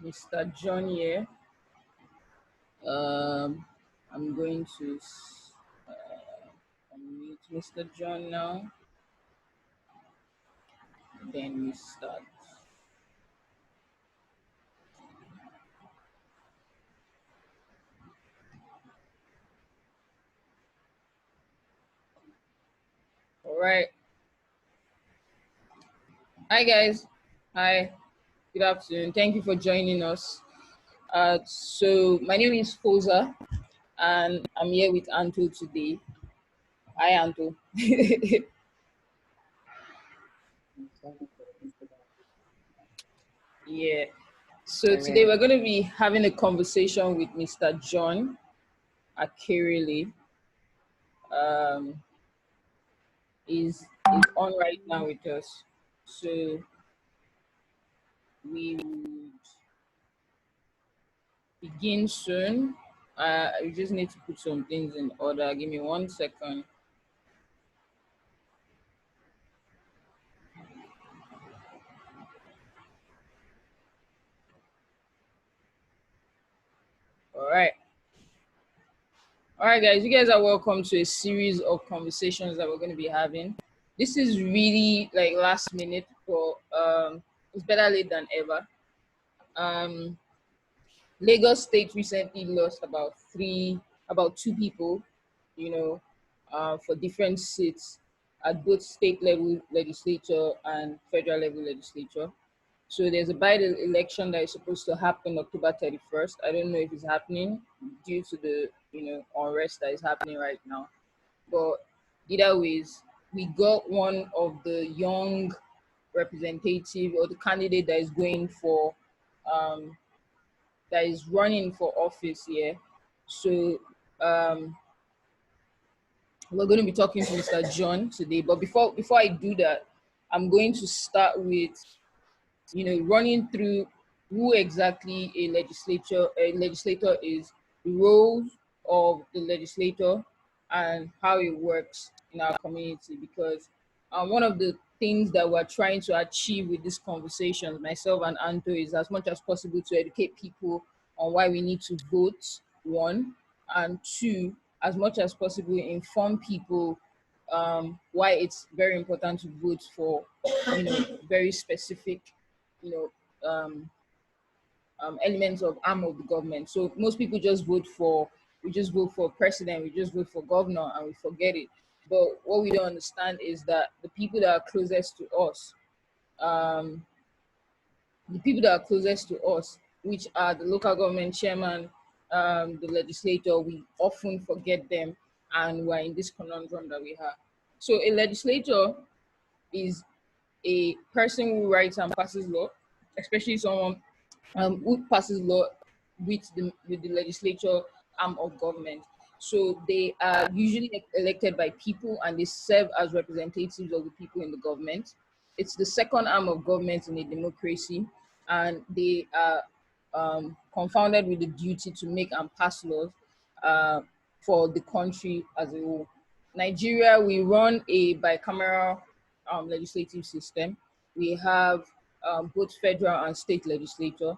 Mr. John here. I'm going to unmute Mr. John now. Then we start. All right. Hi guys. Hi. Good afternoon. Thank you for joining us. So my name is Foza, and I'm here with Anto today. Hi, Anto. Yeah. So today we're going to be having a conversation with Mr. John Akerele. Um, is on right now with us. So we would begin soon. We just need to put some things in order. Give me 1 second. All right. All right, guys. You guys are welcome to a series of conversations that we're going to be having. This is really like last minute, but it's better late than ever. Um, Lagos State recently lost about two people, for different seats at both state level legislature and federal level legislature. So there's a by-election that is supposed to happen October 31st. I don't know if it's happening due to the unrest that is happening right now. But either ways, we got one of the young representative or the candidate that is going for um, that is running for office here. So we're going to be talking to Mr. John today. But before I do that, I'm going to start with running through who exactly a legislator is, the roles of the legislator, and how it works in our community. Because one of the things that we're trying to achieve with this conversation, myself and Anto, is as much as possible to educate people on why we need to vote, one, and two, as much as possible, inform people why it's very important to vote for, very specific, you elements of arm of the government. So most people we just vote for president, we just vote for governor, and we forget it. But what we don't understand is that um, the people that are closest to us, which are the local government chairman, the legislator, we often forget them, and we're in this conundrum that we have. So a legislator is a person who writes and passes law, especially someone who passes law with the legislature arm of government. So they are usually elected by people and they serve as representatives of the people in the government. It's the second arm of government in a democracy, and they are confounded with the duty to make and pass laws uh, for the country as a whole. Nigeria, we run a bicameral legislative system. We have both federal and state legislature.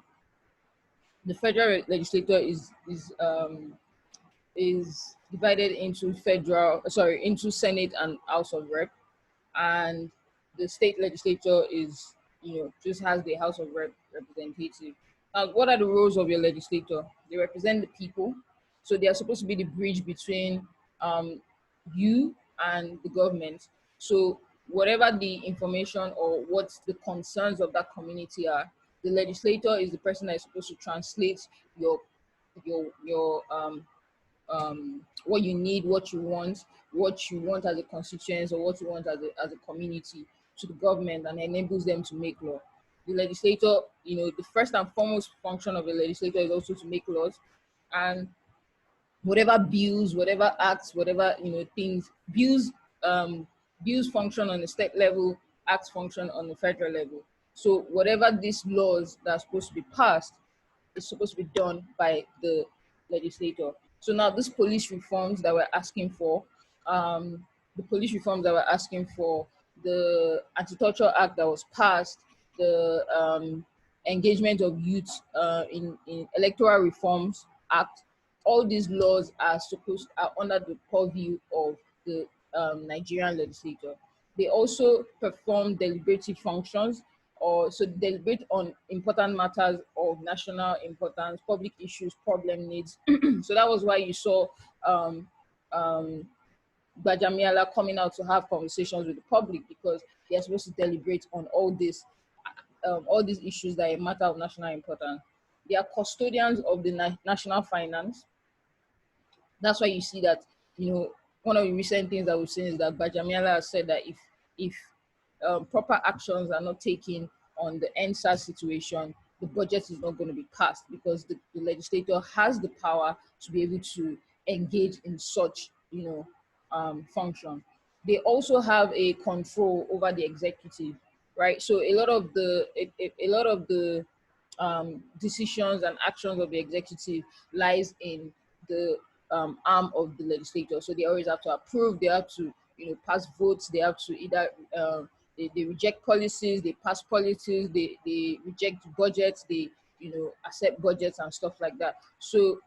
The federal legislature is divided into Senate and House of Rep, and the state legislature is just has the House of Representative. Now, what are the roles of your legislator? They represent the people, so they are supposed to be the bridge between um, you and the government. So whatever the information or what the concerns of that community are, the legislator is the person that is supposed to translate your what you need, what you want as a constituency or what you want as a community to the government, and enables them to make law. The legislator, the first and foremost function of a legislator is also to make laws, and whatever bills, whatever acts, whatever things, bills function on the state level, acts function on the federal level. So whatever these laws that are supposed to be passed is supposed to be done by the legislator. So now these police reforms that we're asking for, the police reforms that we're asking for, the Anti-Torture Act that was passed, the engagement of youth in electoral reforms act. All these laws are under the purview of the Nigerian legislator. They also perform deliberative functions, or so deliberate on important matters of national importance, public issues, problem needs. So that was why you saw um, um, Bajamiala coming out to have conversations with the public, because they are supposed to deliberate on all these issues that are a matter of national importance. They are custodians of the national finance. That's why you see that, one of the recent things that we've seen is that Bajamiala has said that if proper actions are not taken on the NSAS situation, the budget is not going to be passed, because the legislator has the power to be able to engage in such, function. They also have a control over the executive, right? So a lot of the decisions and actions of the executive lies in the arm of the legislator. So they always have to approve, they have to, pass votes, they have to either they reject policies, they pass policies, they reject budgets, they, accept budgets and stuff like that. So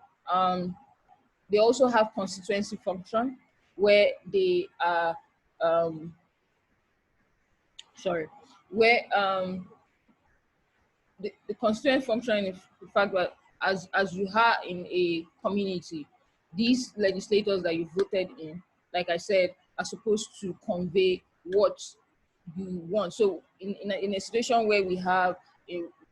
they also have constituency function, where they are um, sorry, where the constituent function in the fact that as you are in a community, these legislators that you voted in, like I said, are supposed to convey what you want. So in a situation where we have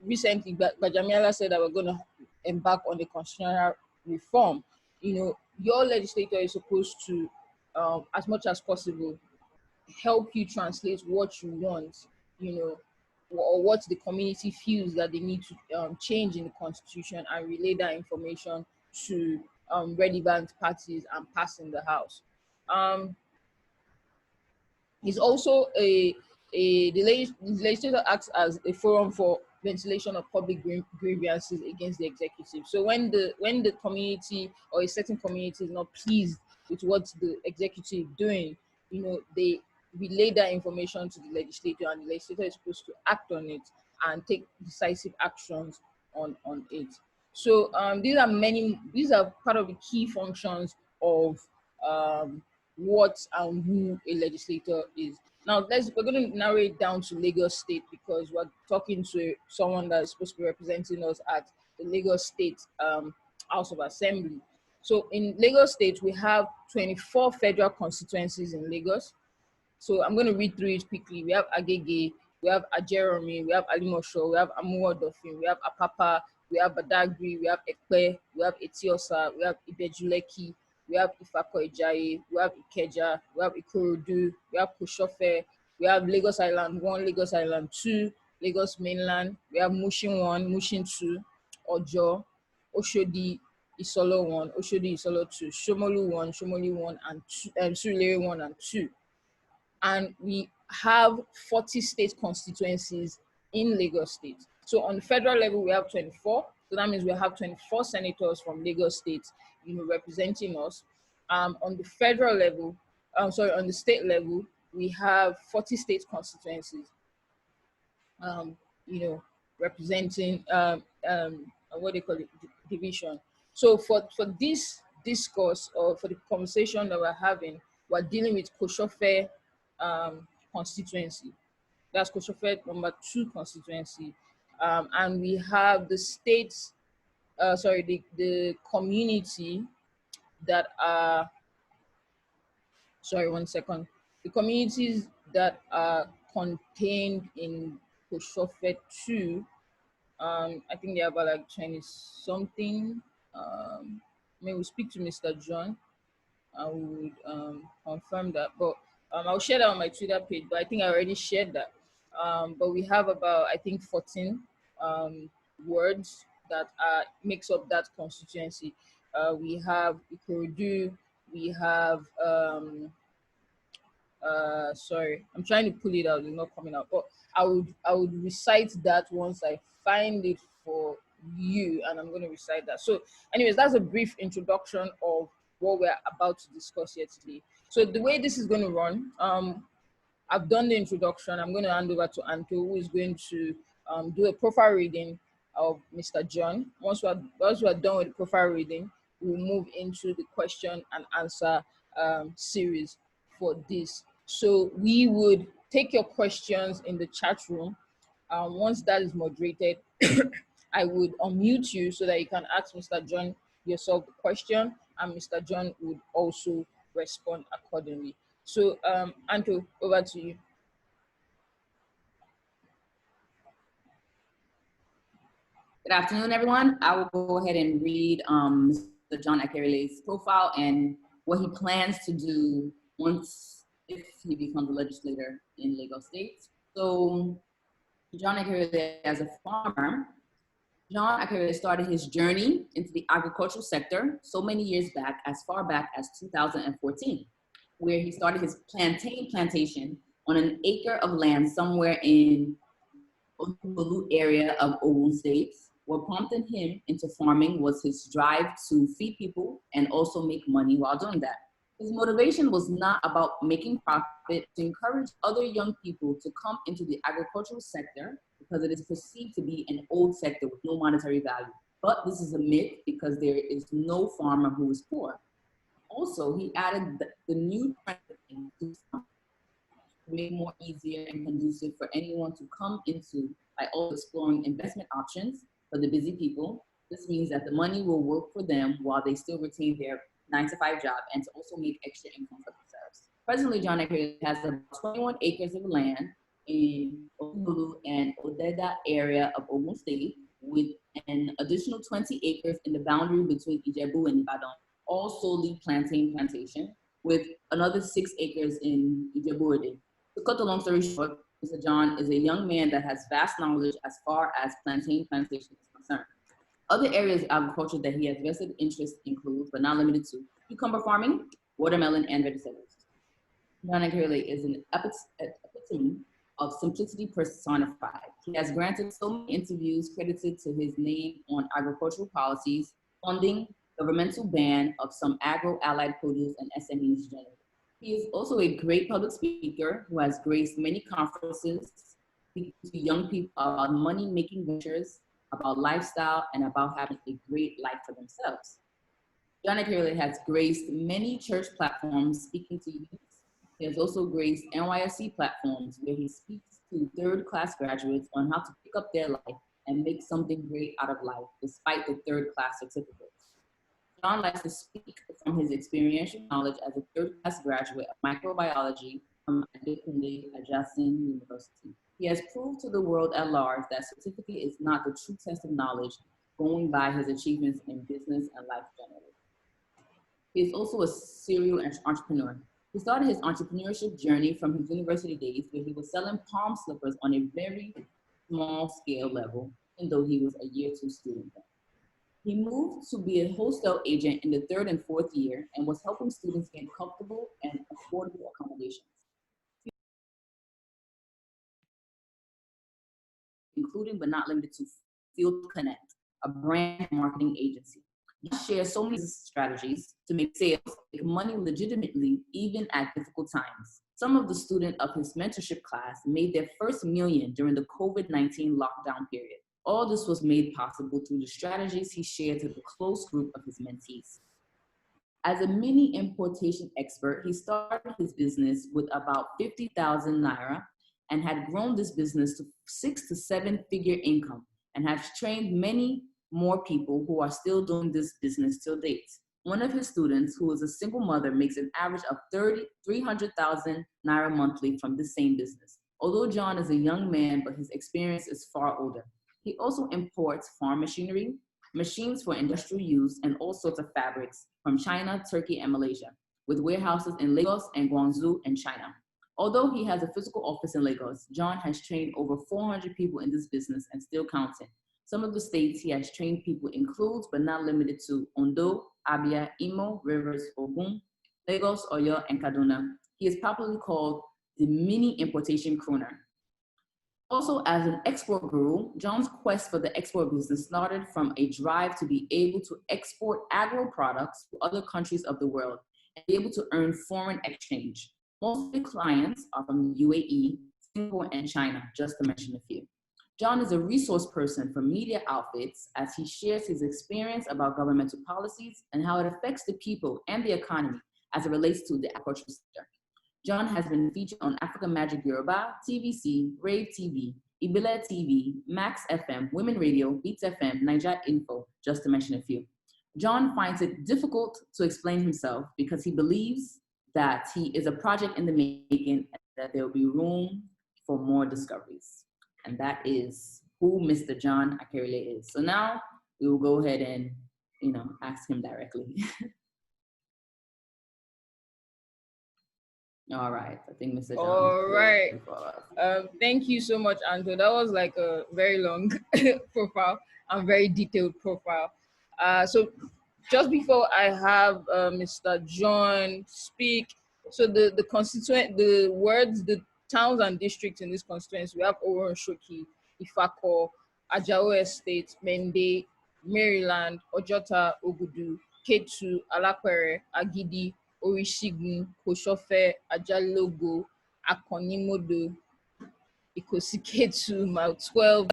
recently, Bajamiala said that we're going to embark on a constitutional reform, your legislator is supposed to, as much as possible, help you translate what you want, you know, or what the community feels that they need to change in the constitution, and relay that information to relevant parties and pass in the House. Um, is also the legislature acts as a forum for ventilation of public grievances against the executive. So when the community or a certain community is not pleased with what the executive doing, they relay that information to the legislator, and the legislator is supposed to act on it and take decisive actions on it. So these are part of the key functions of um, what and who a legislator is. Now we're going to narrow it down to Lagos State, because we're talking to someone that's supposed to be representing us at the Lagos State House of Assembly. So in Lagos State, we have 24 federal constituencies in Lagos. So I'm going to read through it quickly. We have Agege, we have Ajeromi, we have Alimosho, we have Amuwo Odofin, we have Apapa, we have Badagry, we have Ekpe, we have Etiosa, we have Ibejuleki, we have Ifako Ijaye, we have Ikeja, we have Ikorodu, we have Kosofe, we have Lagos Island 1, Lagos Island 2, Lagos Mainland, we have Mushin 1, Mushin 2, Ojo, Oshodi, Isolo 1, Oshodi Isolo 2, Shomolu 1, Shomolu 1 and 2, Surulere 1 and 2. And we have 40 state constituencies in Lagos State. So on the federal level, we have 24. So that means we have 24 senators from Lagos State, representing us. On the federal level, on the state level, we have 40 state constituencies, representing what they call it, division. So for this discourse, or for the conversation that we're having, we're dealing with Kosofe constituency. That's Kosofe number 2 constituency. And we have the states, the community that are, sorry, one second. The communities that are contained in Kosofe 2, I think they are about like 20 something. Maybe we'll speak to Mr. John. I would confirm that, but I'll share that on my Twitter page, but I think I already shared that. But we have about, I think, 14 words that makes up that constituency. We have Ikorodu, we have, sorry, I'm trying to pull it out, it's not coming out, but I would recite that once I find it for you, and I'm going to recite that. So anyways, that's a brief introduction of what we're about to discuss here today. So the way this is going to run, I've done the introduction. I'm going to hand over to Anto, who is going to do a profile reading of Mr. John. Once we are done with the profile reading, we'll move into the question and answer series for this. So we would take your questions in the chat room. Once that is moderated, I would unmute you so that you can ask Mr. John yourself the question, and Mr. John would also respond accordingly. So, Anto, over to you. Good afternoon, everyone. I will go ahead and read Mr. John Akerele's profile and what he plans to do once, if he becomes a legislator in Lagos State. So, John Akerele, as a farmer, John Akerele started his journey into the agricultural sector so many years back, as far back as 2014, where he started his plantain plantation on an acre of land somewhere in the area of Ogun State. What prompted him into farming was his drive to feed people and also make money while doing that. His motivation was not about making profit, to encourage other young people to come into the agricultural sector because it is perceived to be an old sector with no monetary value. But this is a myth because there is no farmer who is poor. Also, he added the new trend to make more easier and conducive for anyone to come into by also exploring investment options for the busy people. This means that the money will work for them while they still retain their 9-to-5 job and to also make extra income for themselves. Presently, John Akerele has about 21 acres of land in Olulu and Odeda area of Ogun State, with an additional 20 acres in the boundary between Ijebu and Ibadan, all solely plantain plantation, with another 6 acres in Ijebu. To cut the long story short, Mr. John is a young man that has vast knowledge as far as plantain plantation is concerned. Other areas of agriculture that he has vested interest include, but not limited to, cucumber farming, watermelon, and vegetables. John Akerele is an epitome of simplicity personified. He has granted so many interviews credited to his name on agricultural policies, funding, governmental ban of some agro-allied produce, and SMEs generally. He is also a great public speaker who has graced many conferences, speaking to young people about money-making ventures, about lifestyle, and about having a great life for themselves. John Akerele has graced many church platforms speaking to youth. He has also graced NYSC platforms where he speaks to third-class graduates on how to pick up their life and make something great out of life despite the third-class certificates. John likes to speak from his experiential knowledge as a third-class graduate of microbiology from Akerele adjacent University. He has proved to the world at large that certificate is not the true test of knowledge, going by his achievements in business and life generally. He is also a serial entrepreneur. He started his entrepreneurship journey from his university days, where he was selling palm slippers on a very small scale level, even though he was a year 2 student then. He moved to be a wholesale agent in the 3rd and 4th year and was helping students get comfortable and affordable accommodations, including but not limited to Field Connect, a brand marketing agency. He shares so many strategies to make sales, make money legitimately, even at difficult times. Some of the students of his mentorship class made their first million during the COVID-19 lockdown period. All this was made possible through the strategies he shared to the close group of his mentees. As a mini importation expert, he started his business with about 50,000 Naira and had grown this business to 6 to 7 figure income and has trained many more people who are still doing this business till date. One of his students, who is a single mother, makes an average of 300,000 Naira monthly from this same business. Although John is a young man, but his experience is far older. He also imports farm machinery, machines for industrial use, and all sorts of fabrics from China, Turkey, and Malaysia, with warehouses in Lagos and Guangzhou in China. Although he has a physical office in Lagos, John has trained over 400 people in this business and still counting. Some of the states he has trained people includes, but not limited to, Ondo, Abia, Imo, Rivers, Ogun, Lagos, Oyo, and Kaduna. He is popularly called the mini importation crooner. Also, as an export guru, John's quest for the export business started from a drive to be able to export agro products to other countries of the world and be able to earn foreign exchange. Most of the clients are from the UAE, Singapore, and China, just to mention a few. John is a resource person for media outfits as he shares his experience about governmental policies and how it affects the people and the economy as it relates to the agricultural sector. John has been featured on Africa Magic Yoruba, TVC, Rave TV, Ibile TV, Max FM, Women Radio, Beats FM, Niger Info, just to mention a few. John finds it difficult to explain himself because he believes that he is a project in the making and that there will be room for more discoveries. And that is who Mr. John Akerele is. So now we will go ahead and, ask him directly. All right, I think Mr. John. All right. Thank you so much, Anto. That was like a very long profile and very detailed profile. So just before I have Mr. John speak, so the towns and districts in this constituency, we have Oron Shoki, Ifako, Ajao Estate, Mende, Maryland, Ojota, Ogudu, Ketu, Alakwere, Agidi, Orishigun, Kosofe, Ajalogo, Akonimodo, Ikosiketu, Mile 12,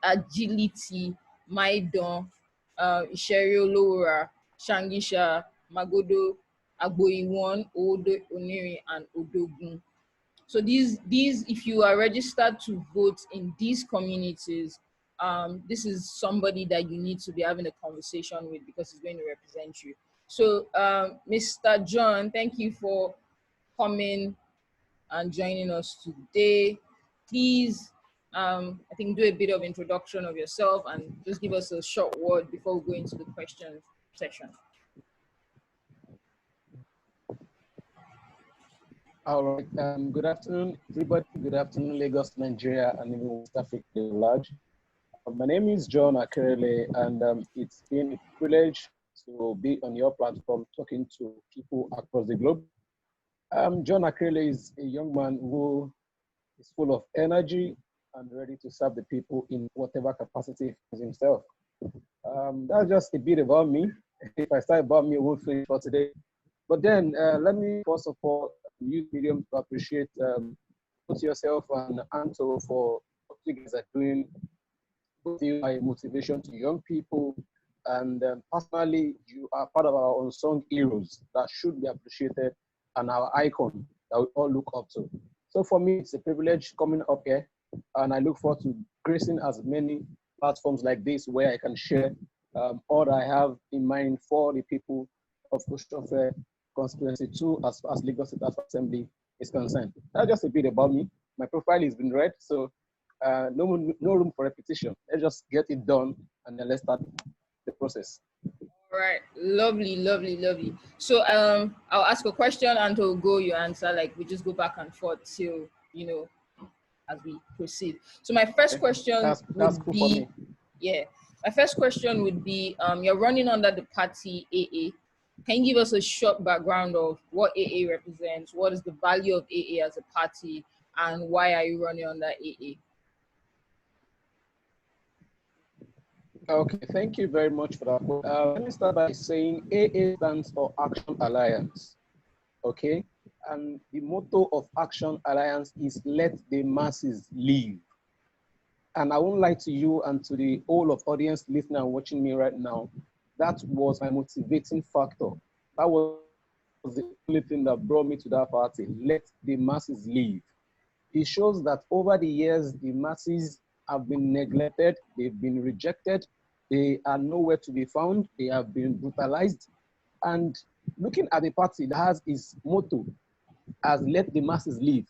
Agility, Maidon, Isheri Olora, Shangisha, Magodo, Agboiwon, Odo, Oniri, and Odogun. So these, if you are registered to vote in these communities, this is somebody that you need to be having a conversation with because he's going to represent you. So, Mr. John, thank you for coming and joining us today. Please, I think, do a bit of introduction of yourself and just give us a short word before we go into the question session. All right. Good afternoon, everybody. Good afternoon, Lagos, Nigeria, and even West Africa at large. My name is John Akerele, and it's been a privilege to be on your platform talking to people across the globe. John Akerele is a young man who is full of energy and ready to serve the people in whatever capacity he finds himself. That's just a bit about me. If I start about me, we'll finish for today. But then let me first of all use medium to appreciate both yourself and Anto for what you guys are doing. Both of you are a motivation to young people, and personally, you are part of our unsung heroes that should be appreciated and our icon that we all look up to. So for me, it's a privilege coming up here, and I look forward to gracing as many platforms like this where I can share all that I have in mind for the people of Kosofe Constituency 2 as far as Lagos State Assembly is concerned. That's just a bit about me. My profile has been read, so no room for repetition. Let's just get it done and then let's start the process. All right, lovely, lovely, lovely. So I'll ask a question and to go you answer, like we just go back and forth till, as we proceed. So my first question would be, my first question would be, you're running under the party AA. Can you give us a short background of what AA represents? What is the value of AA as a party, and why are you running under AA? Okay, thank you very much for that. Let me start by saying AA stands for Action Alliance. Okay, and the motto of Action Alliance is let the masses live. And I won't lie to you and to the whole of audience listening and watching me right now, that was my motivating factor. That was the only thing that brought me to that party. Let the masses live. It shows that over the years, the masses have been neglected, they've been rejected, they are nowhere to be found, they have been brutalized. And looking at the party that has its motto as let the masses live,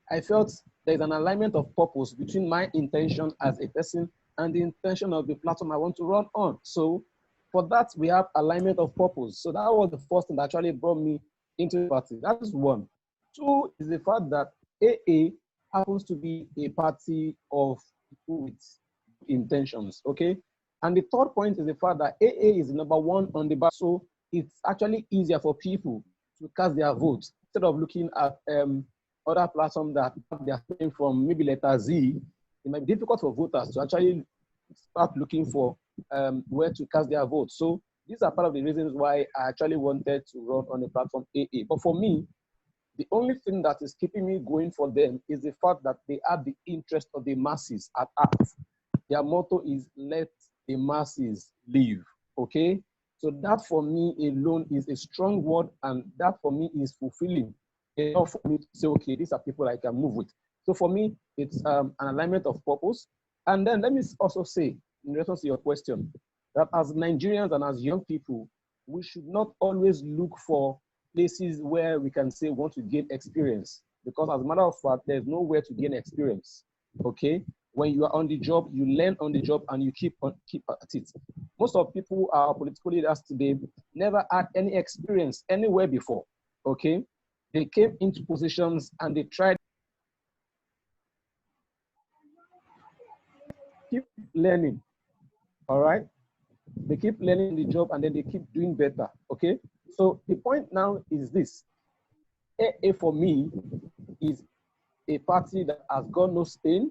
I felt there's an alignment of purpose between my intention as a person and the intention of the platform I want to run on. So for that, we have alignment of purpose. So that was the first thing that actually brought me into the party. That is one. Two is the fact that AA happens to be a party of people with intentions, okay? And the third point is the fact that AA is number one on the ballot, so it's actually easier for people to cast their votes instead of looking at other platforms that they are coming from, maybe letter Z. It might be difficult for voters to actually start looking for where to cast their votes. So these are part of the reasons why I actually wanted to run on the platform AA. But for me, The only thing that is keeping me going for them is the fact that they have the interest of the masses at heart. Their motto is let the masses live, okay? So that for me alone is a strong word, and that for me is fulfilling enough for me to say, okay, these are people I can move with. So for me, it's an alignment of purpose. And then let me also say, in response to your question, that as Nigerians and as young people, we should not always look for places where we can say we want to gain experience, because as a matter of fact, there's nowhere to gain experience, okay? When you are on the job, you learn on the job and you keep at it. Most of people who are political leaders today never had any experience anywhere before, okay? They came into positions and they tried to keep learning, all right? They keep learning the job and then they keep doing better, okay? So the point now is this. AA for me is a party that has got no stain.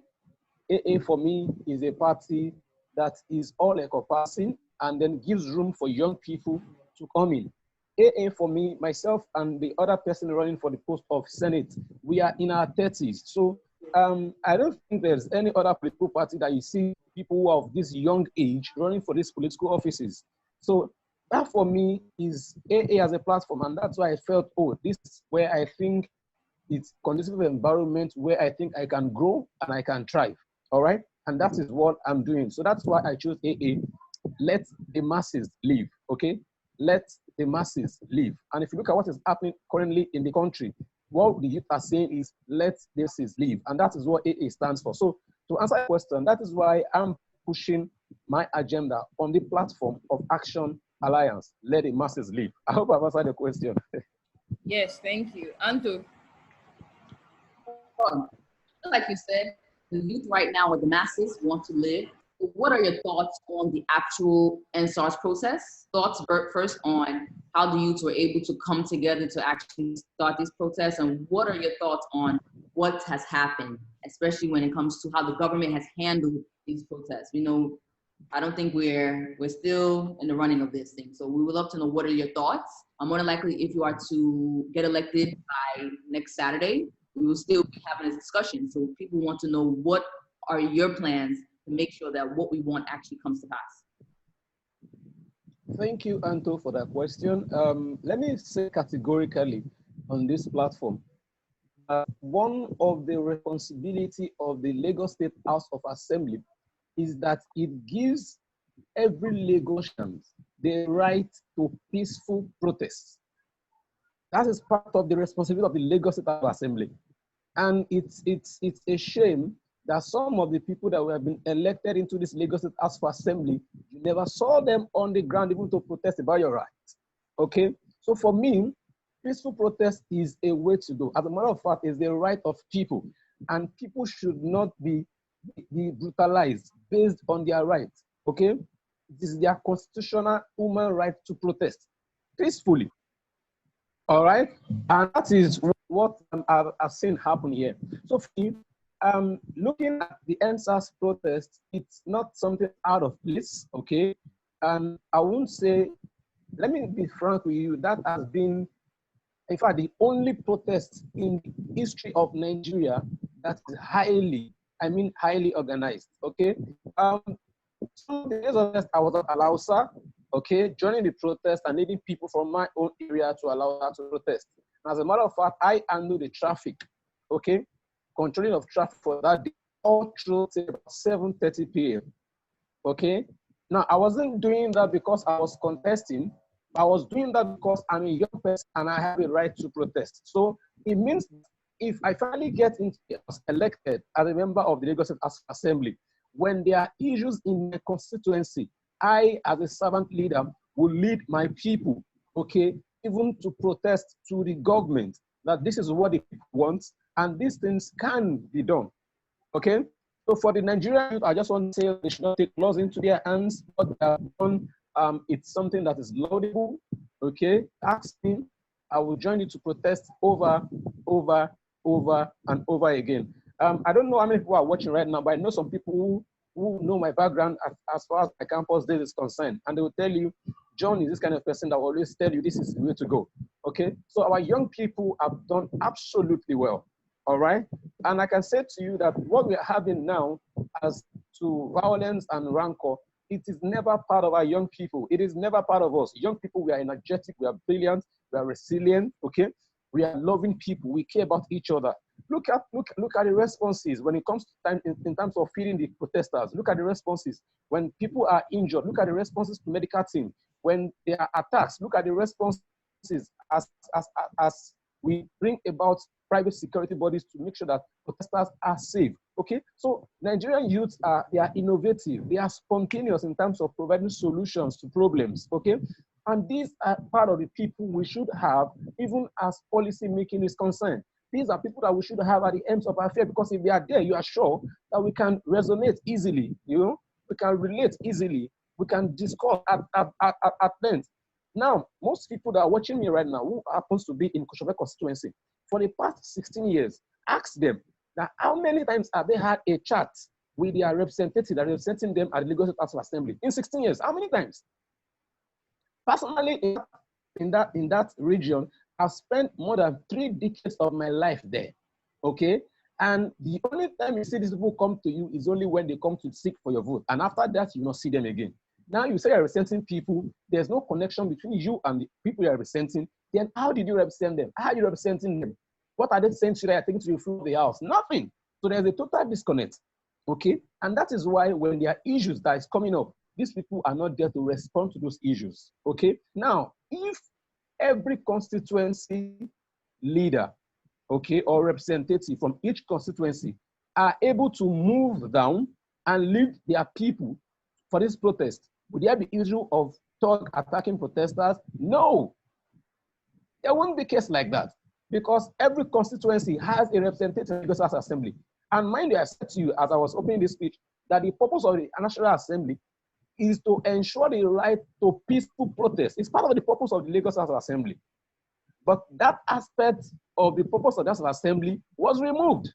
AA for me is a party that is all encompassing and then gives room for young people to come in. AA for me, myself and the other person running for the post of Senate, we are in our 30s. So I don't think there's any other political party that you see people who are of this young age running for these political offices. So that for me is AA as a platform, and that's why I felt, oh, this is where I think it's conducive environment where I think I can grow and I can thrive, all right? And that is what I'm doing. So that's why I chose AA. Let the masses live, okay? Let the masses live. And if you look at what is happening currently in the country, what the youth are saying is, let the masses live. And that is what AA stands for. So to answer your question, that is why I'm pushing my agenda on the platform of Action Alliance, let the masses live. I hope I've answered the question. Yes, thank you. Anto. Like you said, the youth right now, or the masses, want to live. What are your thoughts on the actual NSARS process? Thoughts first on how the youths were able to come together to actually start these protests, and what are your thoughts on what has happened, especially when it comes to how the government has handled these protests? We know, I don't think we're still in the running of this thing. So we would love to know, what are your thoughts? More than likely, if you are to get elected by next Saturday, we will still be having a discussion. So people want to know, what are your plans to make sure that what we want actually comes to pass? Thank you, Anto, for that question. Let me say categorically on this platform, one of the responsibility of the Lagos State House of Assembly is that it gives every Lagosian the right to peaceful protest. That is part of the responsibility of the Lagos State House of Assembly. And it's a shame that some of the people that have been elected into this Lagos State House of Assembly, you never saw them on the ground even to protest about your rights, okay? So for me, peaceful protest is a way to go. As a matter of fact, it's the right of people, and people should not be brutalized based on their rights, okay? This is their constitutional human right to protest peacefully, all right? And that is what I've seen happen here. So for me, looking at the NSAS protest, it's not something out of place, okay? And I won't say, let me be frank with you, that has been, in fact, the only protest in the history of Nigeria that is highly, I mean highly organized, okay? So the days of this, I was at Alausa, okay, joining the protest and leading people from my own area to Alausa to protest. And as a matter of fact, I handle the traffic, okay? Controlling of traffic for that day, all through about 7:30 p.m., okay? Now, I wasn't doing that because I was contesting. I was doing that because I'm a young person and I have a right to protest. So it means if I finally get elected as a member of the Lagos State Assembly, when there are issues in my constituency, I, as a servant leader, will lead my people, okay, even to protest to the government that this is what the people want and these things can be done, okay? So for the Nigerian youth, I just want to say they should not take laws into their hands. What they have done, it's something that is laudable, okay? Ask me, I will join you to protest over and over again. I don't know how many people are watching right now, but I know some people who know my background as far as my campus days is concerned, and they will tell you, John is this kind of person that will always tell you this is the way to go. Okay, so our young people have done absolutely well. All right, and I can say to you that what we are having now as to violence and rancor, it is never part of our young people. It is never part of us. Young people, we are energetic, we are brilliant, we are resilient. Okay, we are loving people. We care about each other. Look at the responses when it comes to time in terms of feeding the protesters. Look at the responses when people are injured. Look at the responses to medical team when there are attacks. Look at the responses as we bring about private security bodies to make sure that protesters are safe. Okay, so Nigerian youths they are innovative, they are spontaneous in terms of providing solutions to problems. Okay, and these are part of the people we should have even as policy making is concerned. These are people that we should have at the ends of our affair, because if they are there, you are sure that we can resonate easily, you know, we can relate easily, we can discuss at length. Now, most people that are watching me right now, who happens to be in Kosofe constituency, for the past 16 years, ask them that how many times have they had a chat with their representative that representing them at the Lagos House of Assembly? In 16 years, how many times? Personally, in that region, I've spent more than 3 decades of my life there, okay? And the only time you see these people come to you is only when they come to seek for your vote. And after that, you will not see them again. Now you say you're representing people, there's no connection between you and the people you're representing. Then how did you represent them? How are you representing them? What are they saying to you that are taking to you through the house? Nothing. So there's a total disconnect, okay? And that is why when there are issues that is coming up, these people are not there to respond to those issues, okay? Now, if every constituency leader, okay, or representative from each constituency are able to move down and lead their people for this protest, would there be issue of thug attacking protesters? No, there won't be a case like that, because every constituency has a representative in the Legislative Assembly. And mind you, I said to you as I was opening this speech that the purpose of the National Assembly is to ensure the right to peaceful protest. It's part of the purpose of the Lagos House of Assembly. But that aspect of the purpose of the House of Assembly was removed.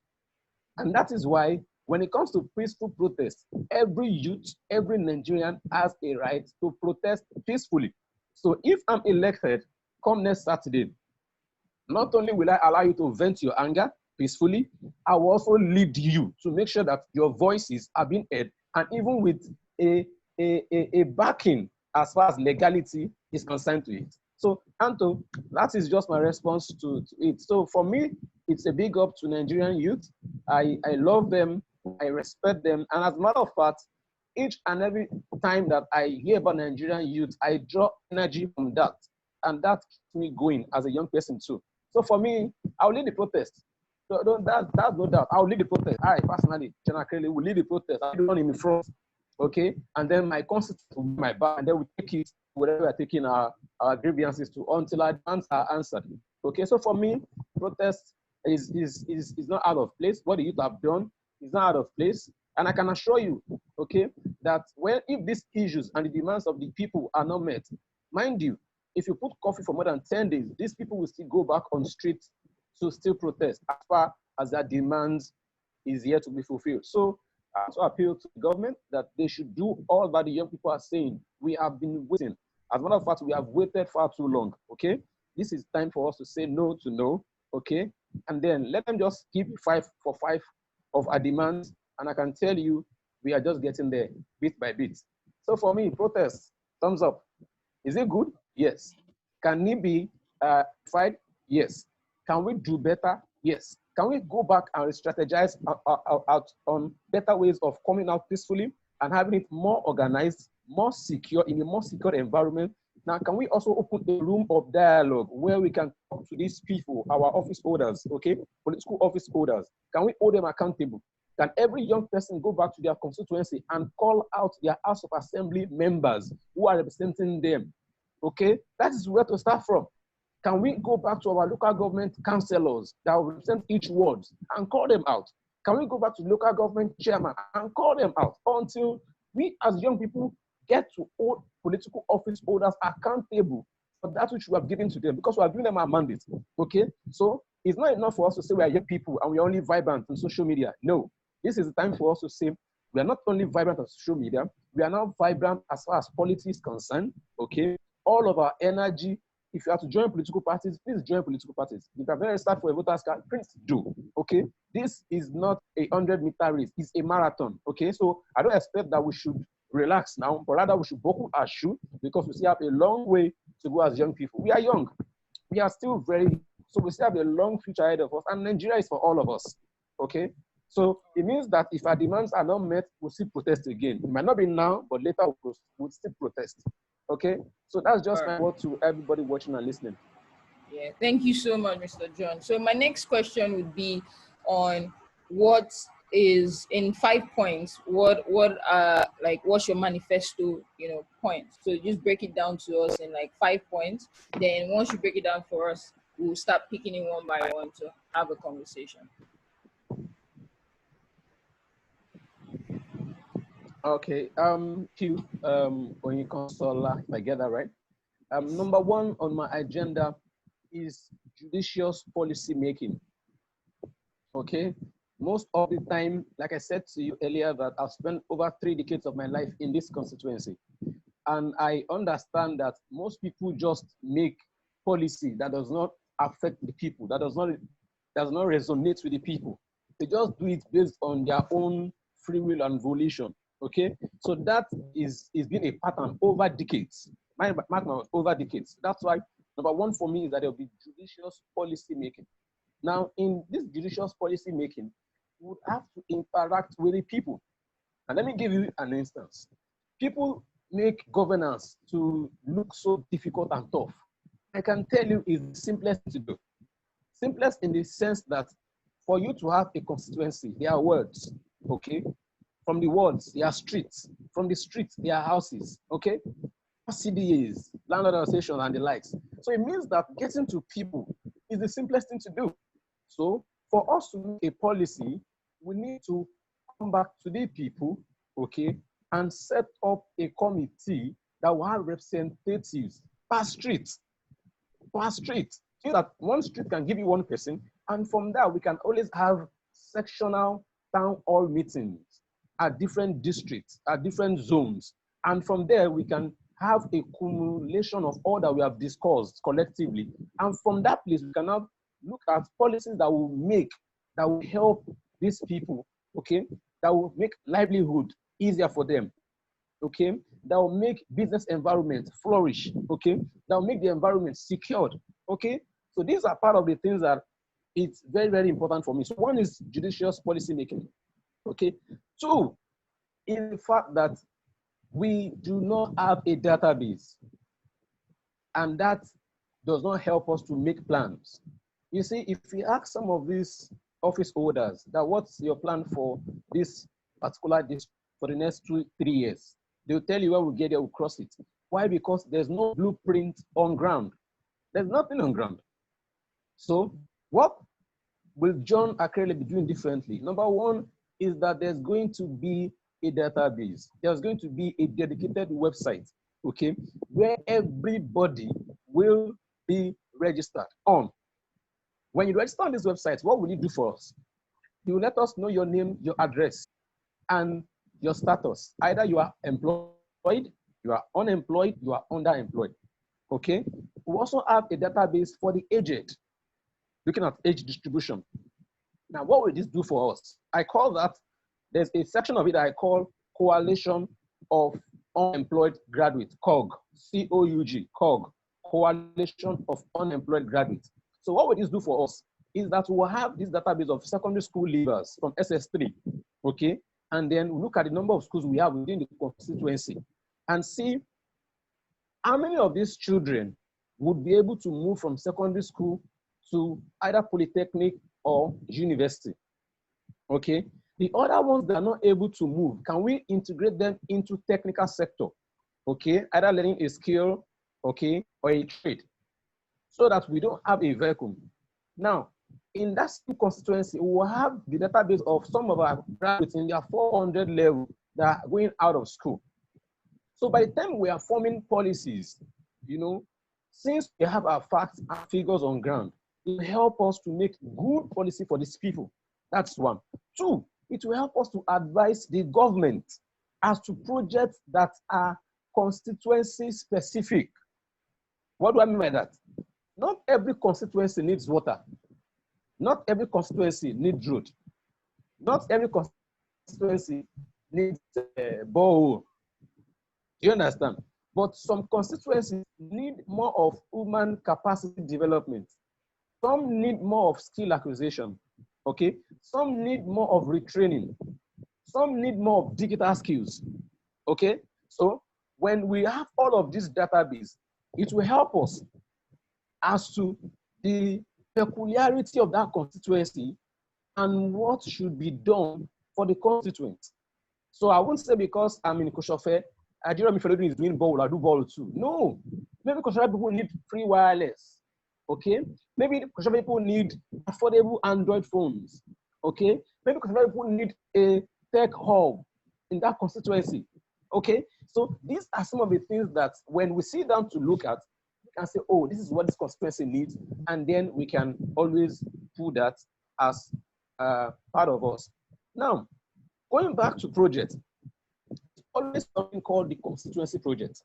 And that is why when it comes to peaceful protest, every youth, every Nigerian has a right to protest peacefully. So if I'm elected, come next Saturday, not only will I allow you to vent your anger peacefully, I will also lead you to make sure that your voices are being heard, and even with a backing as far as legality is concerned to it. So, Anto, that is just my response to it. So for me, it's a big up to Nigerian youth. I love them, I respect them. And as a matter of fact, each and every time that I hear about Nigerian youth, I draw energy from that. And that keeps me going as a young person too. So for me, I'll lead the protest. So that's no doubt. I'll lead the protest. I personally, Akerele, will lead the protest. I'll be the one in the front. Okay, and then my constituents will be my back, and then we take it wherever we're taking our grievances to until our demands are answered. Okay, so for me, protest is not out of place. What the youth have done is not out of place, and I can assure you, okay, that if these issues and the demands of the people are not met, mind you, if you put coffee for more than 10 days, these people will still go back on streets to still protest as far as their demands is yet to be fulfilled. So I also appeal to the government that they should do all that the young people are saying. We have been waiting. As a matter of fact, we have waited far too long, okay? This is time for us to say no to no, okay? And then let them just keep 5 for 5 of our demands, and I can tell you, we are just getting there bit by bit. So for me, protest, thumbs up. Is it good? Yes. Can it be fight? Yes. Can we do better? Yes. Can we go back and strategize out on better ways of coming out peacefully and having it more organized, more secure, in a more secure environment? Now, can we also open a room of dialogue where we can talk to these people, our office holders, okay, political office holders? Can we hold them accountable? Can every young person go back to their constituency and call out their House of Assembly members who are representing them? Okay, that is where to start from. Can we go back to our local government councillors that will represent each ward and call them out? Can we go back to local government chairman and call them out until we as young people get to hold political office holders accountable for that which we have given to them, because we are giving them our mandate, okay? So it's not enough for us to say we are young people and we are only vibrant on social media. No, this is the time for us to say we are not only vibrant on social media, we are now vibrant as far as politics is concerned, okay? All of our energy if you have to join political parties, please join political parties. If you are very registered for a voter's card, please do. Okay, this is not a 100-meter race; it's a marathon. Okay, so I don't expect that we should relax now, but rather we should buckle our shoe because we still have a long way to go as young people. We are young, we are still very, so we still have a long future ahead of us, and Nigeria is for all of us. Okay, so it means that if our demands are not met, we'll still protest again. It might not be now, but later we'll still protest. Okay, so that's just my word to everybody watching and listening. Yeah, thank you so much, Mr. John. So my next question would be on what is in 5 points. What's your manifesto? Points. So just break it down to us in like 5 points. Then once you break it down for us, we'll start picking it one by one to have a conversation. Okay, Q, when you consola, if I get that right. Number one on my agenda is judicious policy making. Okay, most of the time, like I said to you earlier, that I've spent over 3 decades of my life in this constituency. And I understand that most people just make policy that does not affect the people, that does not resonate with the people. They just do it based on their own free will and volition. Okay, so that is been a pattern over decades. Over decades. That's why number one for me is that there will be judicious policy making. Now, in this judicious policy making, we would have to interact with the people. And let me give you an instance. People make governance to look so difficult and tough. I can tell you it's the simplest to do. Simplest in the sense that for you to have a constituency, there are words, okay? From the words, there are streets. From the streets, there are houses, okay? CDAs, landlord associations, and the likes. So it means that getting to people is the simplest thing to do. So for us to make a policy, we need to come back to the people, okay, and set up a committee that will have representatives per street. So that one street can give you one person, and from there we can always have sectional town hall meetings at different districts, at different zones. And from there, we can have a accumulation of all that we have discussed collectively. And from that place, we can now look at policies that will help these people, okay? That will make livelihood easier for them, okay? That will make business environment flourish, okay? That will make the environment secured, okay? So these are part of the things that it's very, very important for me. So one is judicious policy making. Okay. 2 is the fact that we do not have a database, and that does not help us to make plans. You see, if we ask some of these office holders that what's your plan for this particular district for the next 2-3 years, they'll tell you when we get there, we'll cross it. Why? Because there's no blueprint on ground. There's nothing on ground. So what will John Akerele be doing differently? Number one is that there's going to be a database. There's going to be a dedicated website, okay, where everybody will be registered on. When you register on this website, what will it do for us? You will let us know your name, your address, and your status. Either you are employed, you are unemployed, you are underemployed, okay? We also have a database for the aged, looking at age distribution. Now, what will this do for us? I call that, there's a section of it that I call Coalition of Unemployed Graduates, COG, C-O-U-G, COG, Coalition of Unemployed Graduates. So what will this do for us is that we'll have this database of secondary school leavers from SS3, okay? And then we'll look at the number of schools we have within the constituency and see how many of these children would be able to move from secondary school to either polytechnic or university, okay? The other ones that are not able to move, can we integrate them into technical sector, okay? Either learning a skill, okay, or a trade, so that we don't have a vacuum. Now, in that same constituency, we will have the database of some of our graduates in their 400 level that are going out of school. So by the time we are forming policies, you know, since we have our facts and figures on ground, it will help us to make good policy for these people. That's one. 2, it will help us to advise the government as to projects that are constituency specific. What do I mean by that? Not every constituency needs water. Not every constituency needs road. Not every constituency needs borehole. Do you understand? But some constituencies need more of human capacity development. Some need more of skill acquisition. Okay? Some need more of retraining. Some need more of digital skills. Okay? So when we have all of this database, it will help us as to the peculiarity of that constituency and what should be done for the constituents. So I won't say because I'm in Kosofe, Nigerian Bye-Elections is doing ball, I do ball too. No, maybe Kosofe people need free wireless. Okay, maybe Kosofe people need affordable Android phones. Okay, maybe Kosofe people need a tech hub in that constituency. Okay, so these are some of the things that when we sit down to look at, we can say, oh, this is what this constituency needs, and then we can always put that as part of us. Now, going back to projects, always something called the Constituency Project.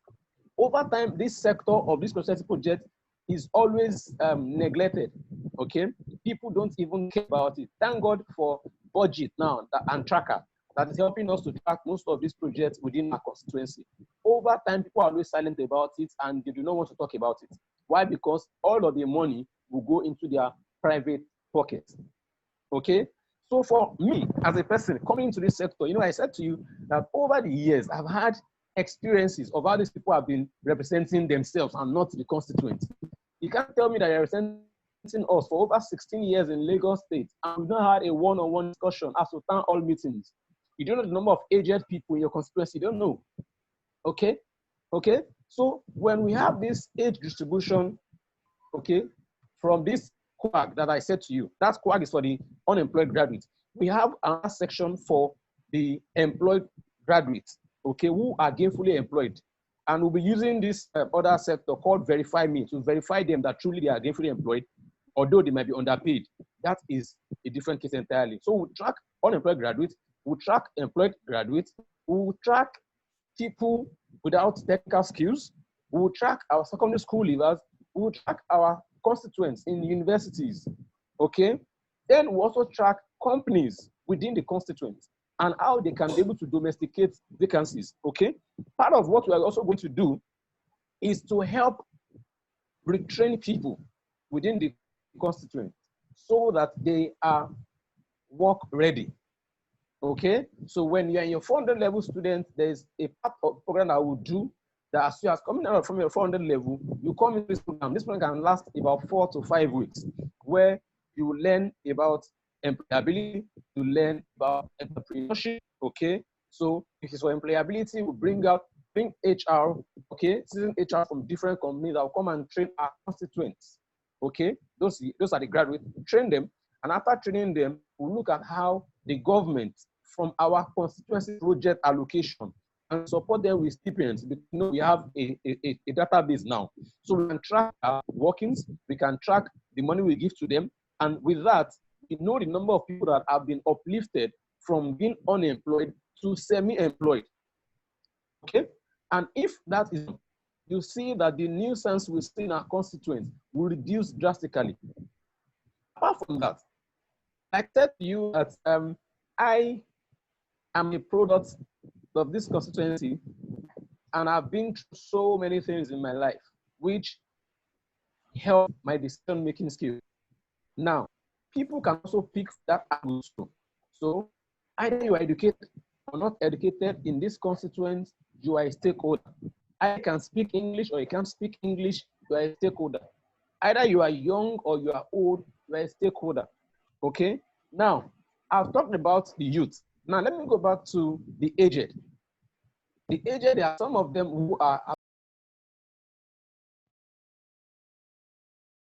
Over time, this sector of this Constituency Project is always neglected, okay? People don't even care about it. Thank God for budget now and tracker that is helping us to track most of these projects within our constituency. Over time, people are always silent about it and they do not want to talk about it. Why? Because all of the money will go into their private pockets, okay? So for me, as a person coming into this sector, you know, I said to you that over the years, I've had experiences of how these people have been representing themselves and not the constituents. You can't tell me that you're representing us for over 16 years in Lagos State and we've not had a one-on-one discussion as to town hall meetings. You don't know the number of aged people in your constituency, you don't know. Okay? Okay? So when we have this age distribution, okay, from this QUAG that I said to you, that QUAG is for the unemployed graduates. We have another section for the employed graduates, okay, who are gainfully employed. And we'll be using this other sector called Verify Me to verify them that truly they are gainfully employed, although they might be underpaid. That is a different case entirely. So we'll track unemployed graduates, we'll track employed graduates, we'll track people without technical skills, we'll track our secondary school leavers, we'll track our constituents in universities, okay? Then we also track companies within the constituents and how they can be able to domesticate vacancies, okay? Part of what we are also going to do is to help retrain people within the constituent so that they are work ready, okay? So when you're in your 400 level student, there's a part of program that I will do that as you are coming out from your 400 level, you come into this program. This program can last about 4 to 5 weeks, where you will learn about employability, you learn about entrepreneurship, okay? So if it's for employability, we bring HR, okay? Seasoned HR from different companies that will come and train our constituents, okay? Those are the graduates, train them, and after training them, we'll look at how the government from our constituency project allocation and support them with stipends, because you know, we have a database now. So we can track our workings, we can track the money we give to them, and with that, we know the number of people that have been uplifted from being unemployed to semi-employed. Okay? And if that is, you see that the nuisance we see in our constituents will reduce drastically. Apart from that, I said to you that I am a product of this constituency, and I've been through so many things in my life which help my decision-making skills. Now, people can also pick that angle too. So either you are educated or not educated in this constituent, you are a stakeholder. I can speak English or you can't speak English, you are a stakeholder. Either you are young or you are old, you are a stakeholder. Okay? Now, I've talked about the youth. Now, let me go back to the aged. The aged, there are some of them who are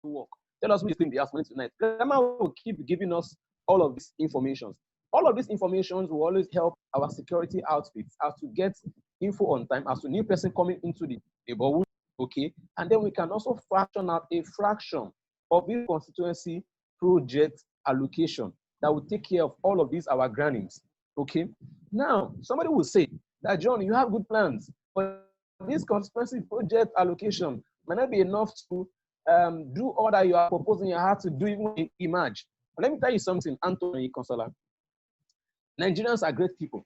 to work. Tell us who you think they are money tonight. Grandma will keep giving us all of these information. All of these information will always help our security outfits as to get info on time, as to new person coming into the neighborhood, okay? And then we can also fraction out a fraction of this constituency project allocation that will take care of all of these, our grannings, okay? Now, somebody will say that, John, you have good plans, but this constituency project allocation, Might not be enough to do all that you are proposing your heart to do, even when you emerge. But let me tell you something, Anthony Consola. Nigerians are great people.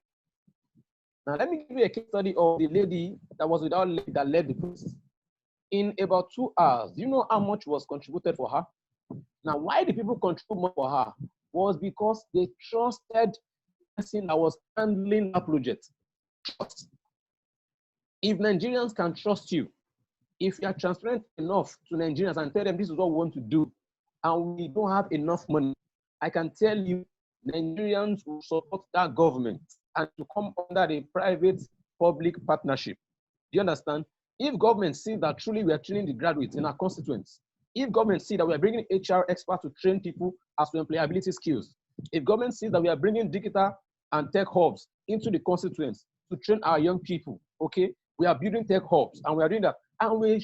Now, let me give you a case study of the lady that was without leg that led the process. In about 2 hours, do you know how much was contributed for her? Now, why the people contribute more for her was because they trusted the person that was handling that project. Trust. If Nigerians can trust you, if you are transparent enough to Nigerians and tell them this is what we want to do, and we don't have enough money, I can tell you Nigerians will support that government and to come under the private-public partnership. Do you understand? If government sees that truly we are training the graduates in our constituents, if government sees that we are bringing HR experts to train people as to employability skills, if government sees that we are bringing digital and tech hubs into the constituents to train our young people, okay, we are building tech hubs and we are doing that, and we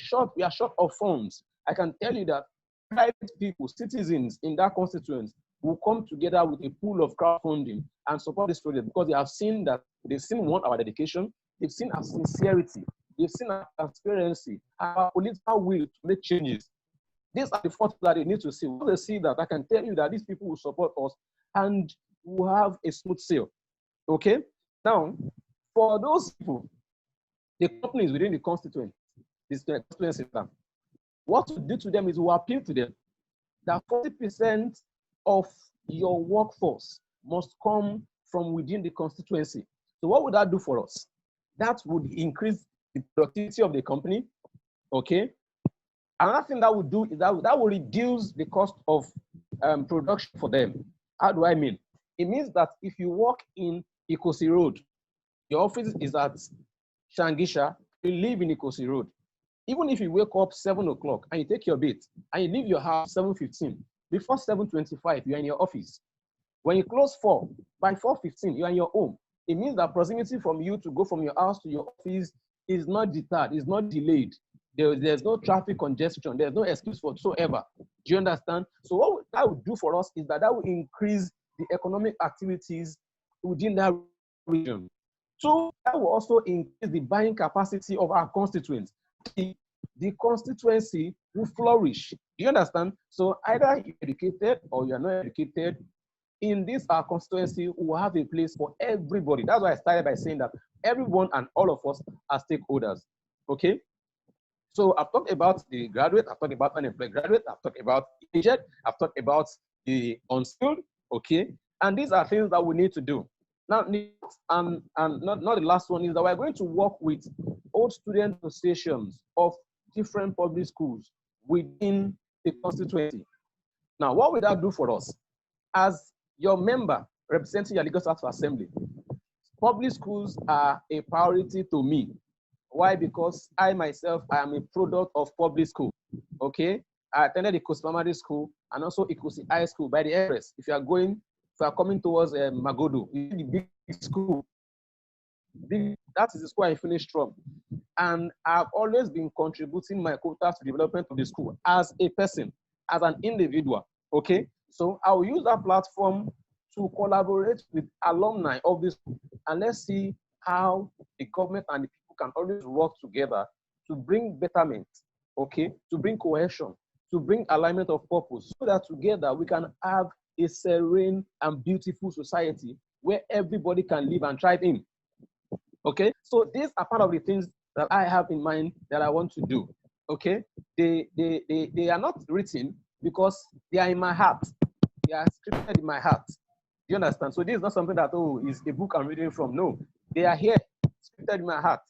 are short of funds. I can tell you that private people, citizens in that constituents will come together with a pool of crowdfunding and support this project because they've seen one, our dedication, they've seen our sincerity, they've seen our transparency, our political will to make changes. These are the factors that they need to see. Once they see that, I can tell you that these people will support us and will have a smooth sail. Okay? Now, for those people, the companies within the constituency, what to do to them is to appeal to them that 40% of your workforce must come from within the constituency. So what would that do for us? That would increase the productivity of the company, okay? Another thing that would do is that will reduce the cost of production for them. How do I mean? It means that if you walk in Ikosi Road, your office is at Shangisha, you live in Ikosi Road. Even if you wake up 7 o'clock and you take your bait and you leave your house 7:15, before 7:25, you're in your office. When you close 4, by 4:15, you're in your home. It means that proximity from you to go from your house to your office is not deterred, is not delayed. There's no traffic congestion. There's no excuse whatsoever. Do you understand? So what that would do for us is that will increase the economic activities within that region. So that will also increase the buying capacity of our constituents. The constituency will flourish. Do you understand? So either you're educated or you're not educated, in this our constituency will have a place for everybody. That's why I started by saying that everyone and all of us are stakeholders. Okay? So I've talked about the graduate, I've talked about unemployed graduate, I've talked about aged, I've talked about the unskilled, okay? And these are things that we need to do. Now, and not the last one is that we're going to work with old student associations of different public schools within the constituency. Now, what will that do for us? As your member representing your Lagos House of Assembly, public schools are a priority to me. Why? Because I myself, I am a product of public school, okay? I attended the Ikosi Primary School and also Ikosi High School by the airways. If you are coming towards Magodo, the big school, that is the school I finished from. And I've always been contributing my quota to the development of the school as a person, as an individual, okay? So I will use that platform to collaborate with alumni of this school, and let's see how the government and the people can always work together to bring betterment, okay? To bring cohesion, to bring alignment of purpose, so that together we can have a serene and beautiful society where everybody can live and thrive in. Okay, so these are part of the things that I have in mind that I want to do. Okay, they are not written because they are in my heart. They are scripted in my heart. Do you understand? So this is not something that, oh, is a book I'm reading from. No, they are here, scripted in my heart.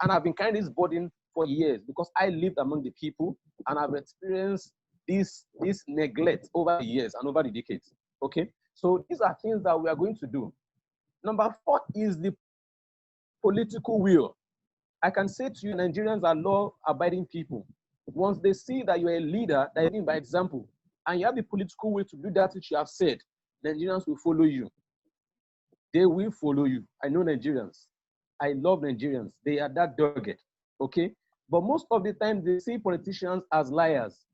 And I've been carrying this burden for years because I lived among the people and I've experienced this neglect over the years and over the decades. Okay, so these are things that we are going to do. Number 4 is the political will. I can say to you, Nigerians are law-abiding people. Once they see that you're a leader, that you lead by example, and you have the political will to do that which you have said, Nigerians will follow you. They will follow you. I know Nigerians. I love Nigerians. They are that dogged, okay? But most of the time, they see politicians as liars.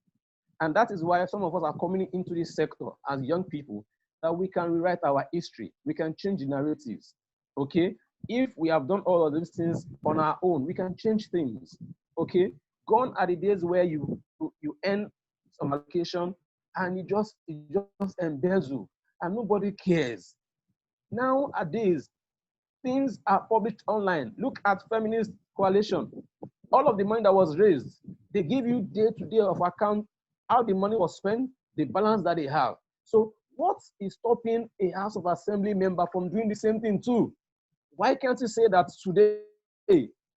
And that is why some of us are coming into this sector as young people, that we can rewrite our history. We can change the narratives, okay? If we have done all of these things on our own, we can change things, okay? Gone are the days where you earn some allocation and you just embezzle and nobody cares. Nowadays, things are published online. Look at Feminist Coalition. All of the money that was raised, they give you day-to-day of account, how the money was spent, the balance that they have. So what is stopping a House of Assembly member from doing the same thing too? Why can't you say that today,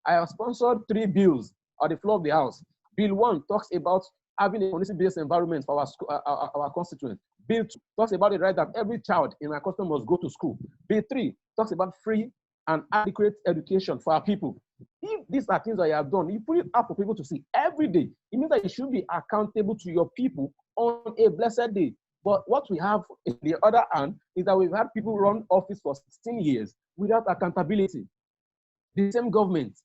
I have sponsored 3 bills on the floor of the House. Bill 1 talks about having a community-based environment for our constituents. Bill 2 talks about the right that every child in our constituency must go to school. Bill 3 talks about free and adequate education for our people. If these are things that you have done, you put it up for people to see every day. It means that you should be accountable to your people on a blessed day. But what we have in the other hand is that we've had people run office for 16 years without accountability. The same government,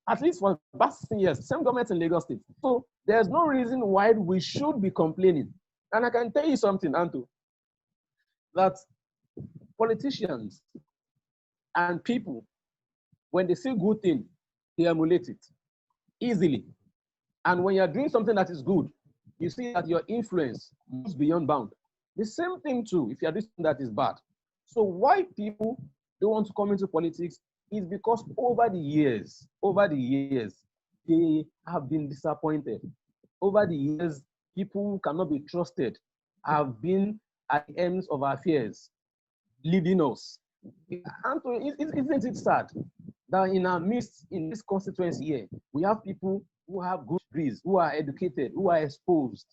at least for the past 16 years, same government in Lagos State. So there's no reason why we should be complaining. And I can tell you something, Anto, that politicians and people, when they see good thing, they emulate it easily. And when you're doing something that is good, you see that your influence moves beyond bound. The same thing too, if you're doing something that is bad. So why people don't want to come into politics is because over the years, they have been disappointed. Over the years, people who cannot be trusted have been at the ends of our fears, leaving us. And so isn't it sad that in our midst, in this constituency here, we have people who have good degrees, who are educated, who are exposed,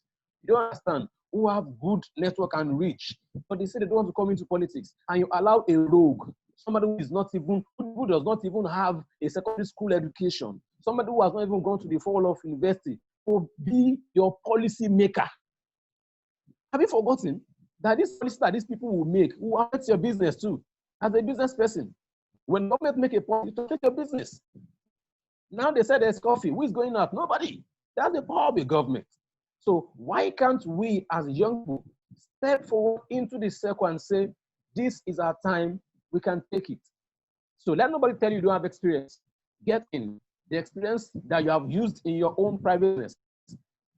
you don't understand, who have good network and reach, but they say they don't want to come into politics, and you allow a rogue, somebody who is not even, who does not even have a secondary school education, somebody who has not even gone to the fall of university, to be your policy maker. Have you forgotten that this policy that these people will make will affect your business too? As a business person, when government make a policy to affect your business, now they said there's coffee. Who is going out? Nobody. That's the power of the government. So why can't we as young people step forward into the circle and say, this is our time, we can take it. So let nobody tell you don't have experience. Get in. The experience that you have used in your own private business,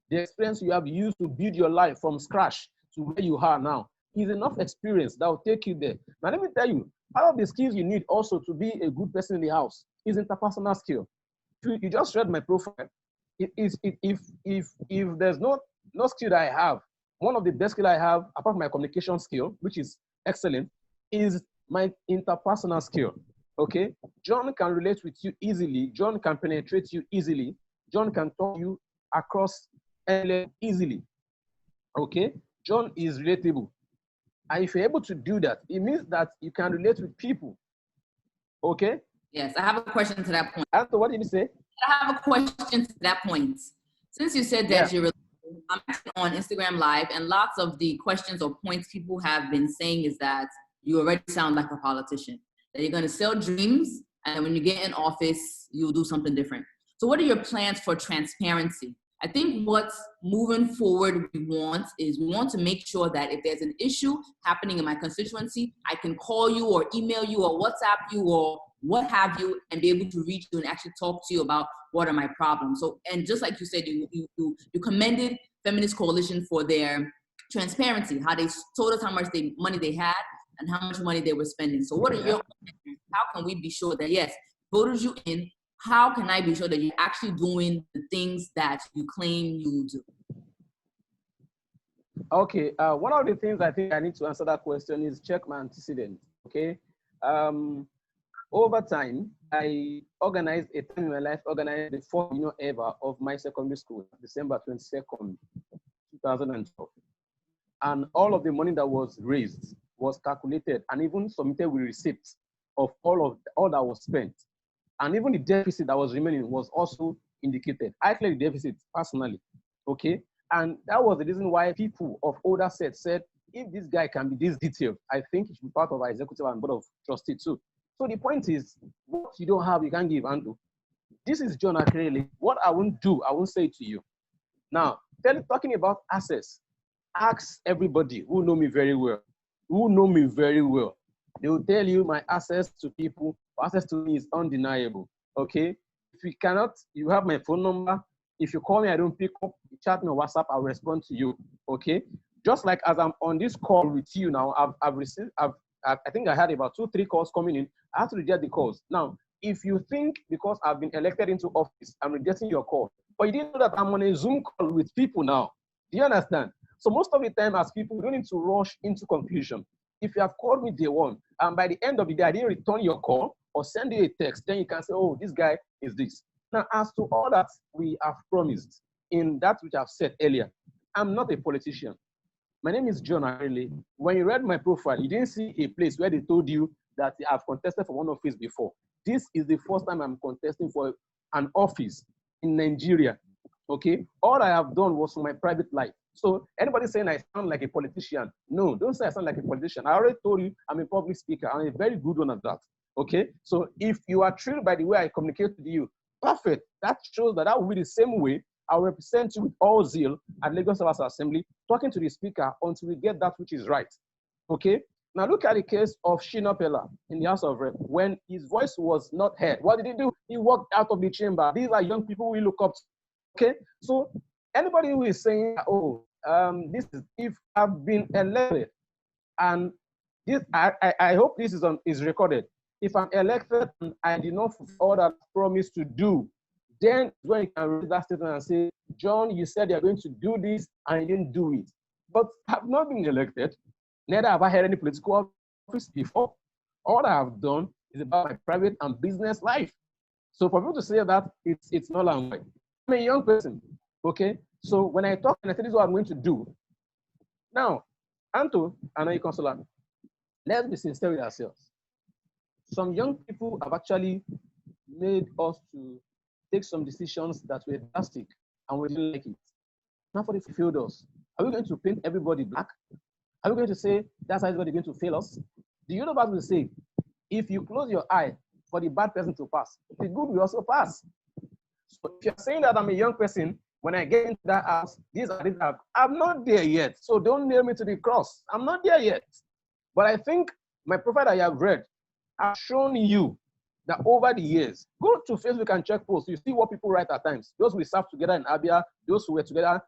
the experience you have used to build your life from scratch to where you are now, is enough experience that will take you there. Now let me tell you, part of the skills you need also to be a good person in the house is interpersonal skill. You just read my profile. If there's no skill that I have, one of the best skill I have, apart from my communication skill, which is excellent, is my interpersonal skill. Okay, John can relate with you easily. John can penetrate you easily. John can talk to you across easily. Okay, John is relatable. And if you're able to do that, it means that you can relate with people. Okay? Yes, I have a question to that point. Anto, what did you say? I have a question to that point. Since you said that you're I'm on Instagram Live, and lots of the questions or points people have been saying is that you already sound like a politician, that you're going to sell dreams, and when you get in office, you'll do something different. So what are your plans for transparency? I think what's moving forward we want to make sure that if there's an issue happening in my constituency, I can call you or email you or WhatsApp you or what have you, and be able to reach you and actually talk to you about what are my problems. So, and just like you said, you commended Feminist Coalition for their transparency, how they told us how much money they had and how much money they were spending. So what are your plans? How can we be sure that, yes, voters you in, how can I be sure that you're actually doing the things that you claim you do? Okay, one of the things I think I need to answer that question is check my antecedents, okay? Over time, I organized a time in my life, organized the fourth annual ever of my secondary school, December 22nd, 2012. And all of the money that was raised was calculated and even submitted with receipts of all that was spent. And even the deficit that was remaining was also indicated. I cleared the deficit personally, okay? And that was the reason why people of older sets said, if this guy can be this detailed, I think he should be part of our executive and board of trustees too. So the point is, what you don't have, you can't give, Andrew. This is John Akerele. What I won't do, I won't say it to you. Now, talking about access, ask everybody who know me very well. They will tell you my access to people, access to me is undeniable, okay? If you cannot, you have my phone number, If you call me, I don't pick up, chat me on WhatsApp, I'll respond to you, okay? Just like as I'm on this call with you now, I think I had about 2-3 calls coming in. I have to reject the calls. Now, if you think because I've been elected into office, I'm rejecting your call, but you didn't know that I'm on a Zoom call with people now. Do you understand? So most of the time as people, we don't need to rush into conclusion. If you have called me day one, and by the end of the day, I didn't return your call or send you a text, then you can say, oh, this guy is this. Now, as to all that we have promised in that which I've said earlier, I'm not a politician. My name is John Akerele. When you read my profile, you didn't see a place where they told you that I've contested for one office before. This is the first time I'm contesting for an office in Nigeria, okay? All I have done was for my private life. So anybody saying I sound like a politician, no, don't say I sound like a politician. I already told you I'm a public speaker. I'm a very good one at that, okay? So if you are thrilled by the way I communicate with you, perfect. That shows that will be the same way I'll represent you with all zeal at Lagos House Assembly, talking to the speaker until we get that which is right, okay? Now look at the case of Shina Pella in the House of Rep. When his voice was not heard, what did he do? He walked out of the chamber. These are young people we look up to, okay? So anybody who is saying, oh, this is, if I've been elected, and this, I hope this is recorded. If I'm elected and I did not fulfill all that I promised to do, then when you can raise that statement and say, John, you said you're going to do this and you didn't do it. But I've not been elected. Neither have I had any political office before. All I have done is about my private and business life. So for people to say that, it's not long way. I'm a young person, okay? So when I talk and I say this is what I'm going to do. Now, Anto, I know you consular, let's be sincere with ourselves. Some young people have actually made us to take some decisions that were drastic and we didn't like it. Now for the failed us, are we going to paint everybody black? Are we going to say that's how everybody's going to fail us? Do you know what we say? If you close your eye for the bad person to pass, the good will also pass. So if you're saying that I'm a young person, when I get into that house, these are things I'm not there yet. So don't nail me to the cross. I'm not there yet. But I think my profile that you have read has shown you that over the years, go to Facebook and check posts. You see what people write at times. Those who served together in Abia, those who were together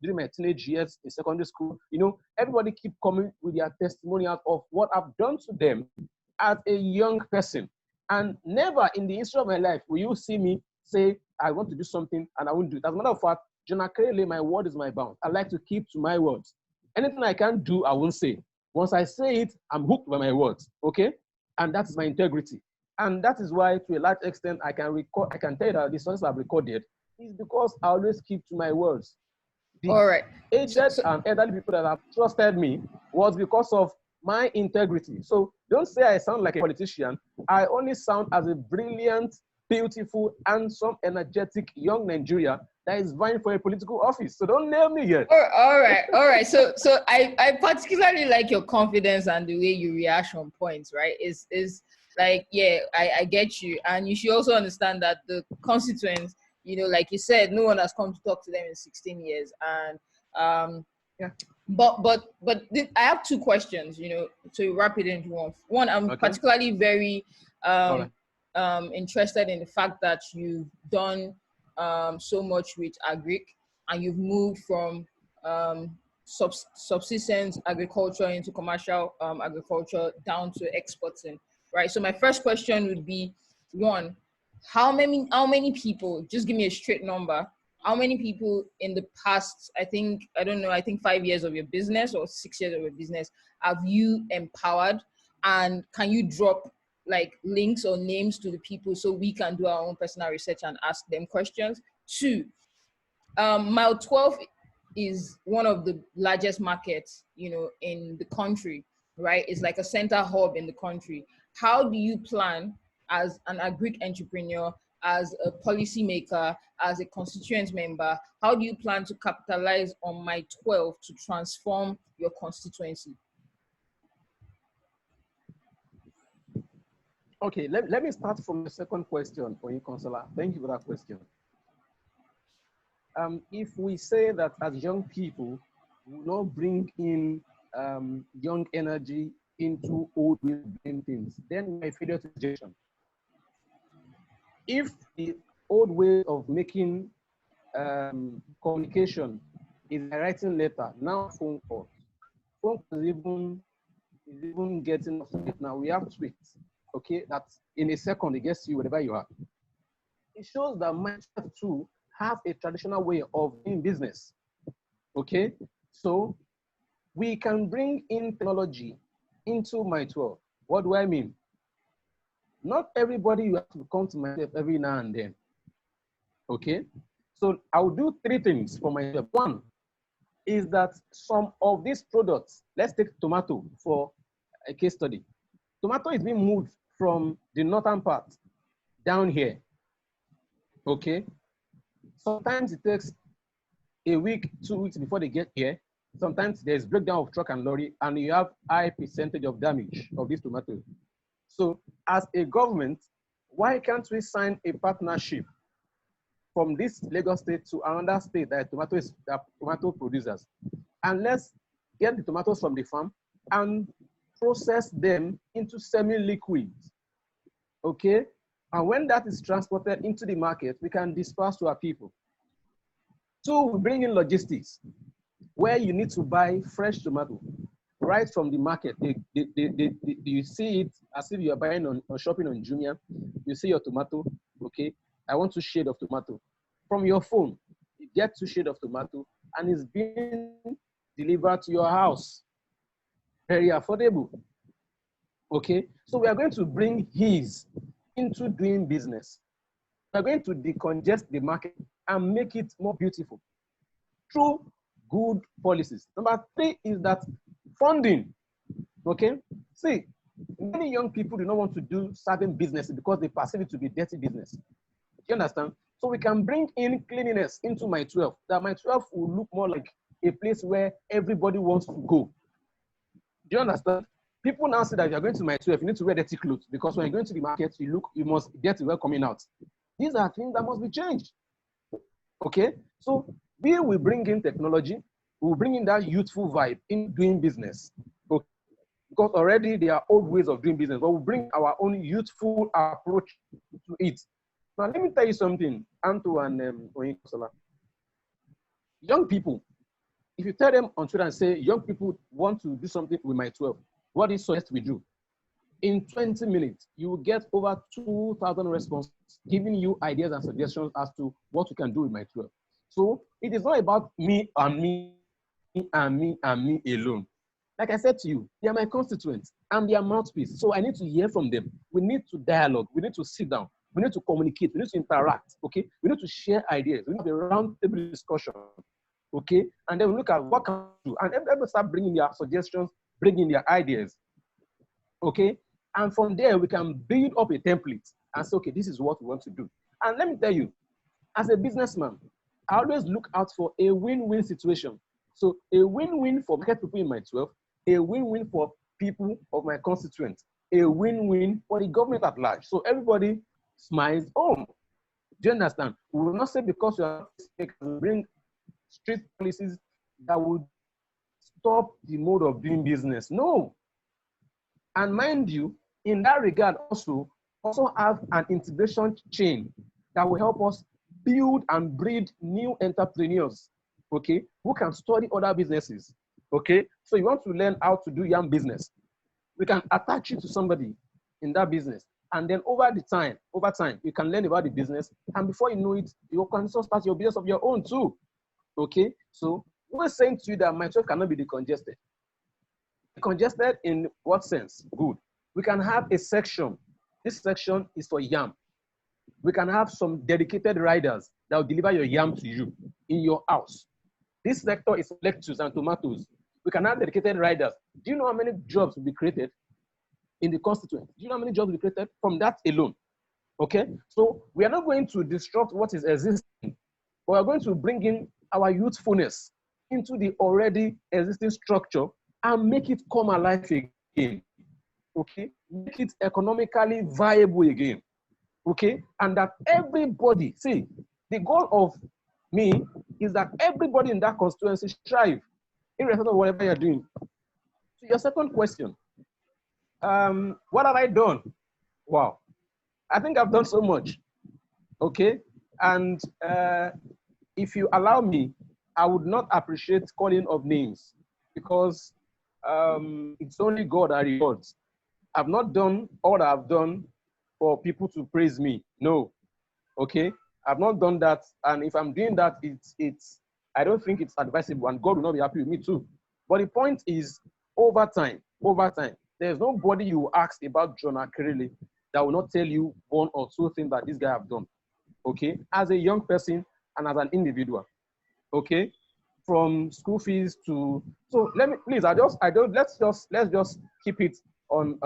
during my teenage years in secondary school, you know, everybody keep coming with their testimonials of what I've done to them as a young person. And never in the history of my life will you see me say, I want to do something and I won't do it. As a matter of fact, John Akerele, my word is my bound. I like to keep to my words. Anything I can't do, I won't say. Once I say it, I'm hooked by my words, okay? And that's my integrity. And that is why, to a large extent, I can tell you that the sources I've recorded is because I always keep to my words. The All right. aged and elderly people that have trusted me was because of my integrity. So don't say I sound like a politician. I only sound as a brilliant, beautiful, handsome, energetic young Nigeria that is vying for a political office. So don't nail me yet. All right. So I particularly like your confidence and the way you react on points, right? Is like, yeah, I get you. And you should also understand that the constituents, you know, like you said, no one has come to talk to them in 16 years. And yeah. But I have two questions, you know, to wrap it into one. One, I'm particularly very interested in the fact that you've done so much with agric and you've moved from subsistence agriculture into commercial agriculture down to exporting, right? So my first question would be, one, how many people, just give me a straight number, how many people in the past, I think 5 years of your business or 6 years of your business have you empowered? And can you drop like links or names to the people so we can do our own personal research and ask them questions? Two, Mile 12 is one of the largest markets, you know, in the country, right? It's like a center hub in the country. How do you plan as an agric entrepreneur, as a policymaker, as a constituent member, how do you plan to capitalize on Mile 12 to transform your constituency? Okay, let me start from the second question for you, Consular. Thank you for that question. If we say that as young people, we will not bring in young energy into old ways of doing things, then we are failure to suggestion. If the old way of making communication is a writing letter, now phone call. Phone call is even getting up to it now. We have tweets, okay, that in a second it gets you wherever you are. It shows that myself too have a traditional way of doing business, okay? So we can bring in technology into My12. What do I mean? Not everybody you have to come to myself every now and then, okay? So I'll do 3 things for myself. One is that some of these products, let's take tomato for a case study. Tomato is being moved from the northern part down here, okay? Sometimes it takes a week, 2 weeks before they get here. Sometimes there's breakdown of truck and lorry, and you have high percentage of damage of these tomatoes. So as a government, why can't we sign a partnership from this Lagos state to another state that tomato producers? And let's get the tomatoes from the farm and process them into semi-liquids, okay? And when that is transported into the market, we can disperse to our people. 2, we bring in logistics, where you need to buy fresh tomato right from the market. You see it as if you are buying on shopping on Jumia. You see your tomato, okay? I want 2 shades of tomato. From your phone, you get 2 shades of tomato, and it's being delivered to your house. Very affordable, okay? So we are going to bring ease into doing business. We are going to decongest the market and make it more beautiful through good policies. Number 3 is that funding, okay? See, many young people do not want to do certain businesses because they perceive it to be dirty business. Do you understand? So we can bring in cleanliness into My12, that My12 will look more like a place where everybody wants to go. Do you understand? People now say that if you're going to My12, you need to wear dirty clothes, because when you're going to the market, you must get well coming out. These are things that must be changed. Okay? So we will bring in technology, we will bring in that youthful vibe in doing business. Okay? Because already there are old ways of doing business, but we'll bring our own youthful approach to it. Now, let me tell you something, Anto and Oyinkosola. Young people, if you tell them on Twitter and say, young people want to do something with My12, what is suggest we do? In 20 minutes, you will get over 2,000 responses giving you ideas and suggestions as to what we can do with My12. So it is not about me and me and me and me alone. Like I said to you, they are my constituents. I'm their mouthpiece. So I need to hear from them. We need to dialogue. We need to sit down. We need to communicate. We need to interact. Okay? We need to share ideas. We need to have a round table discussion. Okay? And then we look at what can we do. And everybody start bringing their suggestions, bringing their ideas. Okay? And from there, we can build up a template and say, okay, this is what we want to do. And let me tell you, as a businessman, I always look out for a win-win situation. So a win-win for market people in My12, a win-win for people of my constituents, a win-win for the government at large. So everybody smiles. Oh, do you understand? We will not say because you are bring strict policies that would stop the mode of doing business. No. And mind you, in that regard also have an integration chain that will help us build and breed new entrepreneurs, okay, who can study other businesses, okay? So you want to learn how to do yam business. We can attach you to somebody in that business. And then over time, you can learn about the business. And before you know it, you can also start your business of your own too, okay? So we're saying to you that My12 cannot be decongested. Decongested in what sense? Good. We can have a section. This section is for yam. We can have some dedicated riders that will deliver your yam to you in your house. This sector is lettuce and tomatoes. We can have dedicated riders. Do you know how many jobs will be created in the constituent? Do you know how many jobs will be created from that alone? Okay, so we are not going to disrupt what is existing, but we are going to bring in our youthfulness into the already existing structure and make it come alive again. Okay, make it economically viable again. Okay, and that everybody, see, the goal of me is that everybody in that constituency strive, irrespective of whatever you're doing. So your second question, what have I done? Wow, I think I've done so much. Okay, and if you allow me, I would not appreciate calling of names because it's only God that rewards. I've not done all that I've done for people to praise me. No, okay? I've not done that. And if I'm doing that, I don't think it's advisable and God will not be happy with me too. But the point is, over time, there's nobody you ask about John Akerele that will not tell you one or two things that this guy have done, okay? As a young person and as an individual, okay? From school fees to, so let me, please, let's just keep it on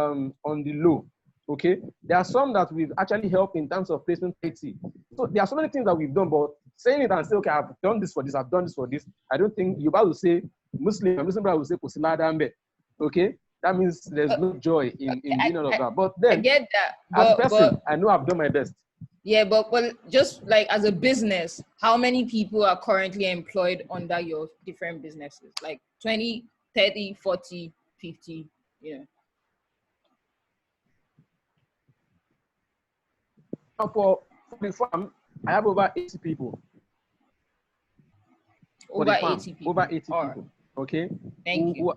the low, okay? There are some that we've actually helped in terms of placement 80. So there are so many things that we've done, but saying it and say, okay, I've done this for this, I've done this for this, I don't think you're about to say, Muslim brother will say, okay? That means there's no joy in doing all of that. But then, I get that. as a person, I know I've done my best. Yeah, but just like as a business, how many people are currently employed under your different businesses? Like 20, 30, 40, 50, you know? Now for the farm, I have over 80 people. Over 80 people. Over 80 people. Okay? Thank you.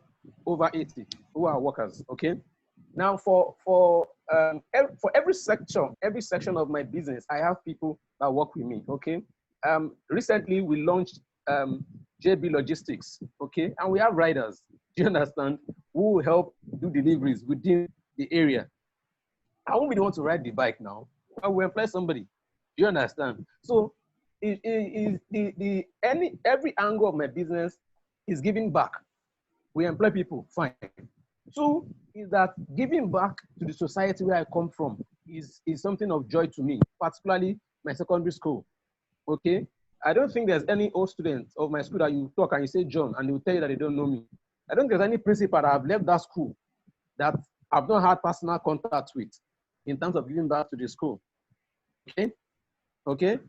Over 80 who are workers. Okay? Now for every section of my business, I have people that work with me. Okay? Recently we launched JB Logistics. Okay? And we have riders. Do you understand? Who will help do deliveries within the area. I won't be the one to ride the bike now. I will employ somebody. Do you understand? So every angle of my business is giving back. We employ people, fine. Two is that giving back to the society where I come from is something of joy to me, particularly my secondary school. Okay? I don't think there's any old student of my school that you talk and you say John and they will tell you that they don't know me. I don't think there's any principal that have left that school that I've not had personal contact with in terms of giving back to the school. Okay? Okay?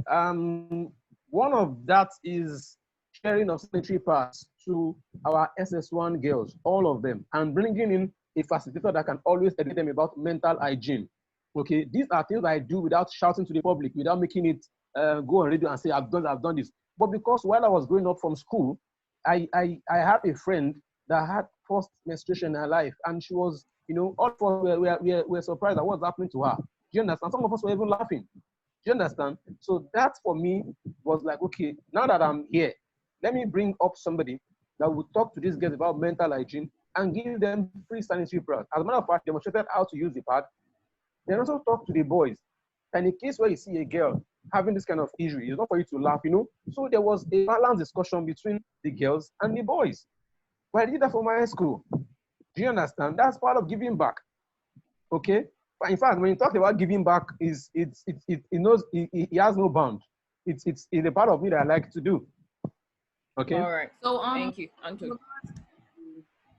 One of that is sharing of sanitary pads to our SS1 girls, all of them, and bringing in a facilitator that can always educate them about mental hygiene. Okay? These are things I do without shouting to the public, without making it go on radio and say, I've done this. But because while I was growing up from school, I had a friend that had first menstruation in her life, and she was, you know, all of us were surprised at what's happening to her. Do you understand? Some of us were even laughing. Do you understand? So that for me was like, okay, now that I'm here, let me bring up somebody that will talk to these girls about mental hygiene and give them free sanitary pads. As a matter of fact, demonstrated how to use the pad. Then also talk to the boys. And in case where you see a girl having this kind of issue, it's not for you to laugh, you know. So there was a balanced discussion between the girls and the boys. But I did that for my school. Do you understand? That's part of giving back. Okay? But in fact, when you talk about giving back, it has no bound. It's a part of me that I like to do. Okay. All right. So thank you, Anton.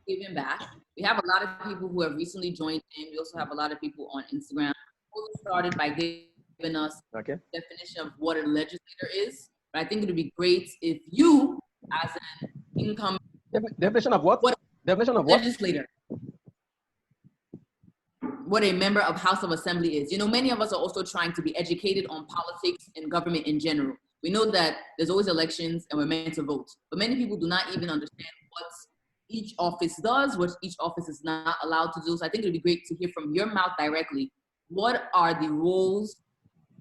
Giving back. We have a lot of people who have recently joined in. We also have a lot of people on Instagram who started by giving us the definition of what a legislator is. But I think it would be great if you, as an income definition of what? Definition of what? Legislator. What a member of House of Assembly is. You know, many of us are also trying to be educated on politics and government in general. We know that there's always elections and we're meant to vote, but many people do not even understand what each office does, what each office is not allowed to do. So I think it'd be great to hear from your mouth directly. What are the roles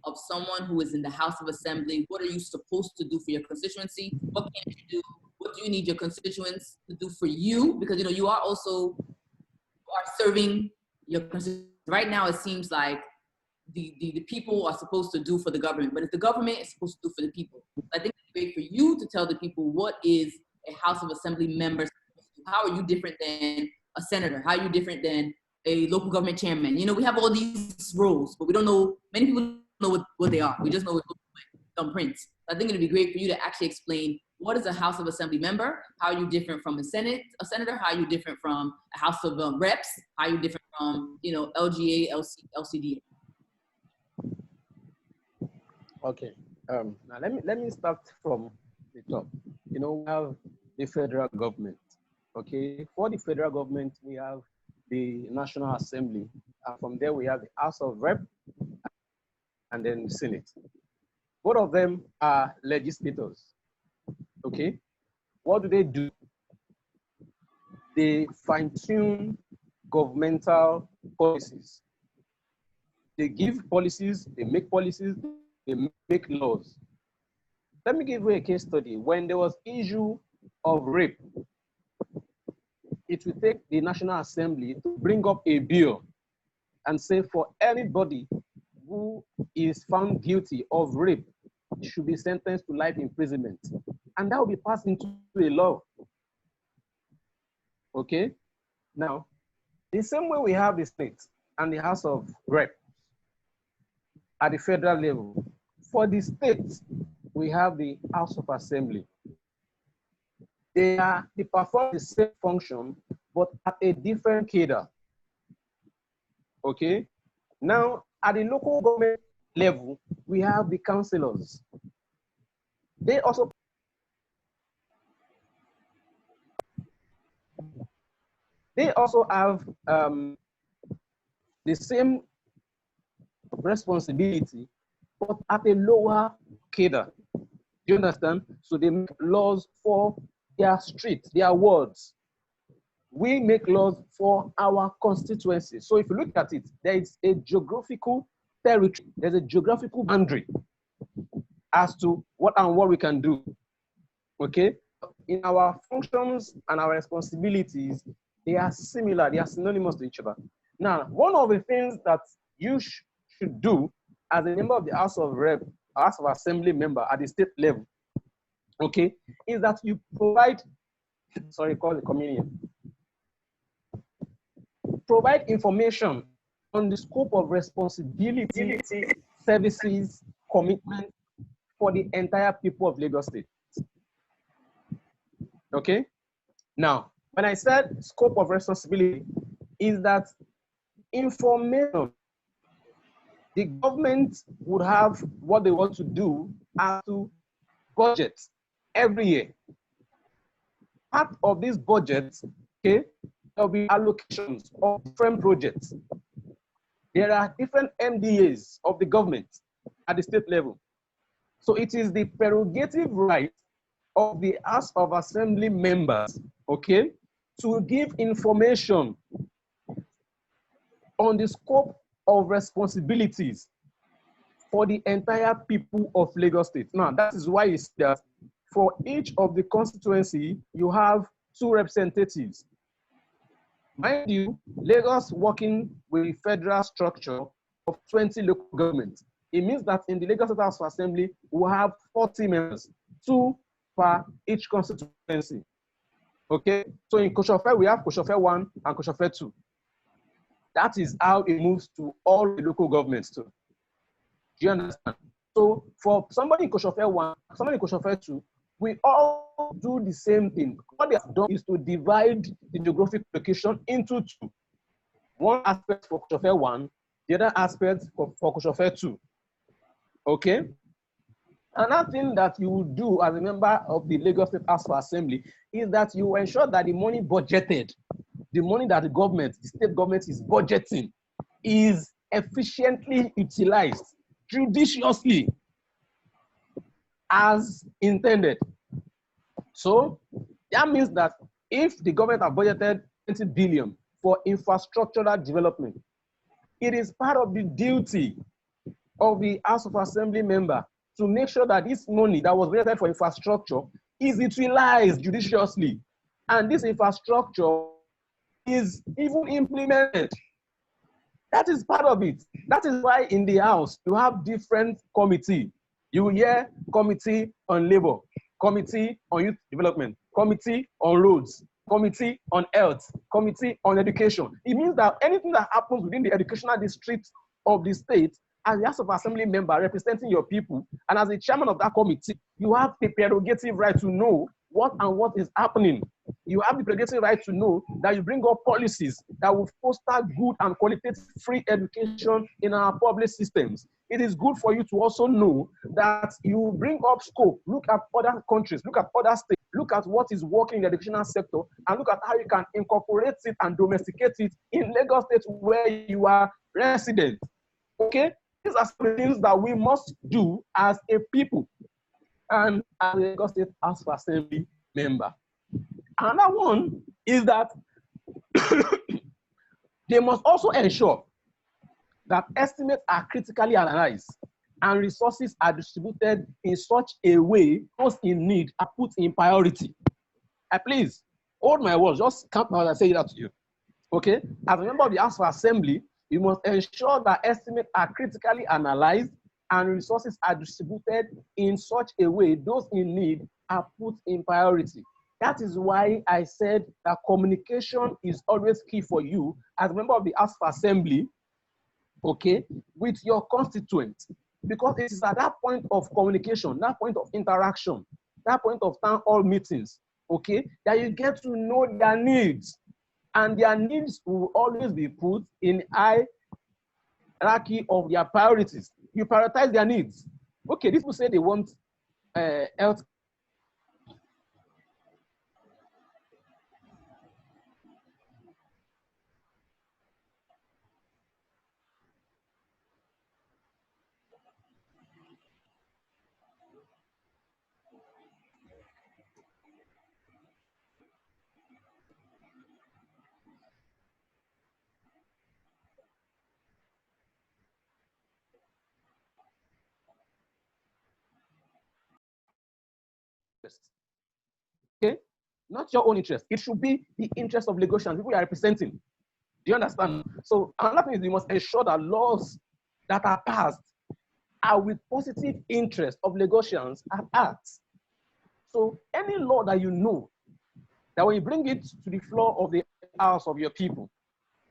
of someone who is in the House of Assembly? What are you supposed to do for your constituency? What can you do? What do you need your constituents to do for you? Because, you know, you are serving your constituents. Right now, it seems like the people are supposed to do for the government, but if the government is supposed to do for the people, I think it's great for you to tell the people what is a House of Assembly member supposed to do. How are you different than a senator? How are you different than a local government chairman? You know, we have all these roles, but we don't know, many people don't know what they are. We just know it's thumbprints. I think it'd be great for you to actually explain what is a House of Assembly member? How are you different from a senator? How are you different from a House of Reps? How are you different from, you know, LGA, LCD? Okay. Now let me start from the top. You know, we have the federal government. Okay. For the federal government, we have the National Assembly. And from there, we have the House of Rep and then the Senate. Both of them are legislators. Okay? What do? They fine-tune governmental policies. They give policies, they make laws. Let me give you a case study. When there was issue of rape, it will take the National Assembly to bring up a bill and say for anybody who is found guilty of rape should be sentenced to life imprisonment. And that will be passed into a law. Okay? Now, the same way we have the state and the House of Reps at the federal level, for the states, we have the House of Assembly. They perform the same function, but at a different cadre. Okay? Now, at the local government level, we have the councillors. They also have the same responsibility, but at a lower cadre. Do you understand? So they make laws for their streets, their wards. We make laws for our constituencies. So if you look at it, there is a geographical territory, there's a geographical boundary as to what we can do. Okay? In our functions and our responsibilities, they are similar, they are synonymous to each other. Now, one of the things that you should do as a member of the House of Rep, House of Assembly member at the state level, okay, is that you provide, call the communion. Provide information on the scope of responsibility, services, commitment for the entire people of Lagos State. Okay? Now, when I said scope of responsibility, is that information, the government would have what they want to do as to budget every year. Part of this budget, okay, there will be allocations of different projects. There are different MDAs of the government at the state level. So it is the prerogative right of the House of Assembly members, okay, to give information on the scope of responsibilities for the entire people of Lagos State. Now, that is why it's that for each of the constituency, you have 2 representatives. Mind you, Lagos working with the federal structure of 20 local governments. It means that in the Lagos State House of Assembly, we have 40 members, 2 per each constituency. Okay, so in Kosofe, we have Kosofe 1 and Kosofe 2. That is how it moves to all the local governments too. Do you understand? So for somebody in Kosofe 1, somebody in Kosofe 2, we all do the same thing. What they have done is to divide the geographic location into 2. One aspect for Kosofe 1, the other aspect for Kosofe 2. Okay? Another thing that you will do as a member of the Lagos State House of Assembly is that you ensure that the money budgeted, the money that the state government is budgeting, is efficiently utilized, judiciously, as intended. So that means that if the government have budgeted 20 billion for infrastructural development, it is part of the duty of the House of Assembly member to make sure that this money that was budgeted for infrastructure is utilized judiciously. And this infrastructure is even implemented. That is part of it. That is why in the House, you have different committees. You will hear committee on labor, committee on youth development, committee on roads, committee on health, committee on education. It means that anything that happens within the educational district of the state, as the House of Assembly member representing your people, and as the chairman of that committee, you have the prerogative right to know what is happening. You have the prerogative right to know that you bring up policies that will foster good and qualitative free education in our public systems. It is good for you to also know that you bring up scope, look at other countries, look at other states, look at what is working in the educational sector, and look at how you can incorporate it and domesticate it in Lagos State where you are resident. Okay? These are some things that we must do as a people and as a Lagos State House of Assembly member. Another one is that they must also ensure that estimates are critically analyzed and resources are distributed in such a way those in need are put in priority. Please, hold my words, just count while I say that to you. Okay? As a member of the House of Assembly, you must ensure that estimates are critically analyzed and resources are distributed in such a way those in need are put in priority. That is why I said that communication is always key for you as a member of the House of Assembly, okay, with your constituents. Because it is at that point of communication, that point of interaction, that point of town hall meetings, okay, that you get to know their needs. And their needs will always be put in hierarchy of their priorities. You prioritize their needs. Okay, these people say they want health. Okay, not your own interest. It should be the interest of Lagosians, people you are representing. Do you understand? So another thing is you must ensure that laws that are passed are with positive interest of Lagosians at heart. So any law that you know, that when you bring it to the floor of the house of your people,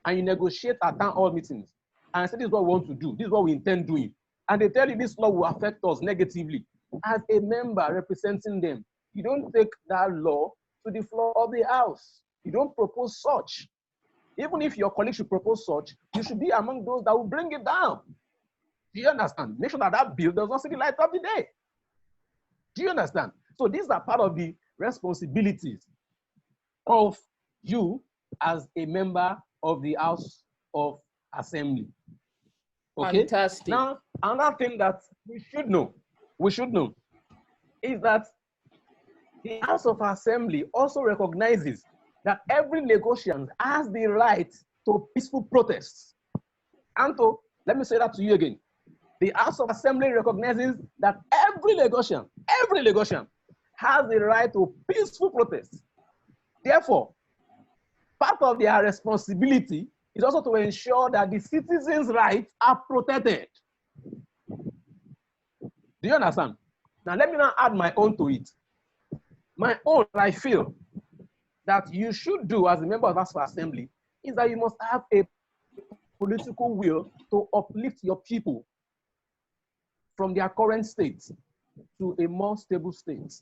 and you negotiate at town hall meetings, and say this is what we want to do, this is what we intend doing, and they tell you this law will affect us negatively, as a member representing them, you don't take that law to the floor of the house. You don't propose such. Even if your colleague should propose such, you should be among those that will bring it down. Do you understand? Make sure that that bill does not see the light of the day. Do you understand? So these are part of the responsibilities of you as a member of the House of Assembly. Okay? Fantastic. Now, another thing that we should know is that the House of Assembly also recognizes that every Lagosian has the right to peaceful protests. And so, let me say that to you again. The House of Assembly recognizes that every Lagosian has the right to peaceful protests. Therefore, part of their responsibility is also to ensure that the citizens' rights are protected. Do you understand? Now, let me now add my own to it. My own, I feel, that you should do as a member of the House of Assembly is that you must have a political will to uplift your people from their current state to a more stable state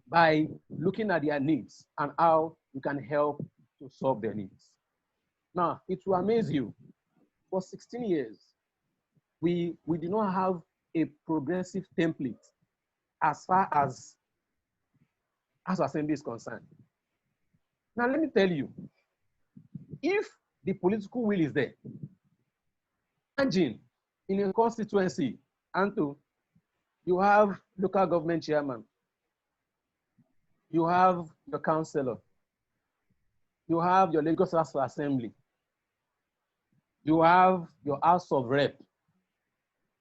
by looking at their needs and how you can help to solve their needs. Now, it will amaze you. For 16 years, we do not have a progressive template as far as House of Assembly is concerned. Now, let me tell you, if the political will is there, imagine in a constituency, Anto, you have local government chairman, you have your councillor, you have your Lagos House of Assembly, you have your House of Rep,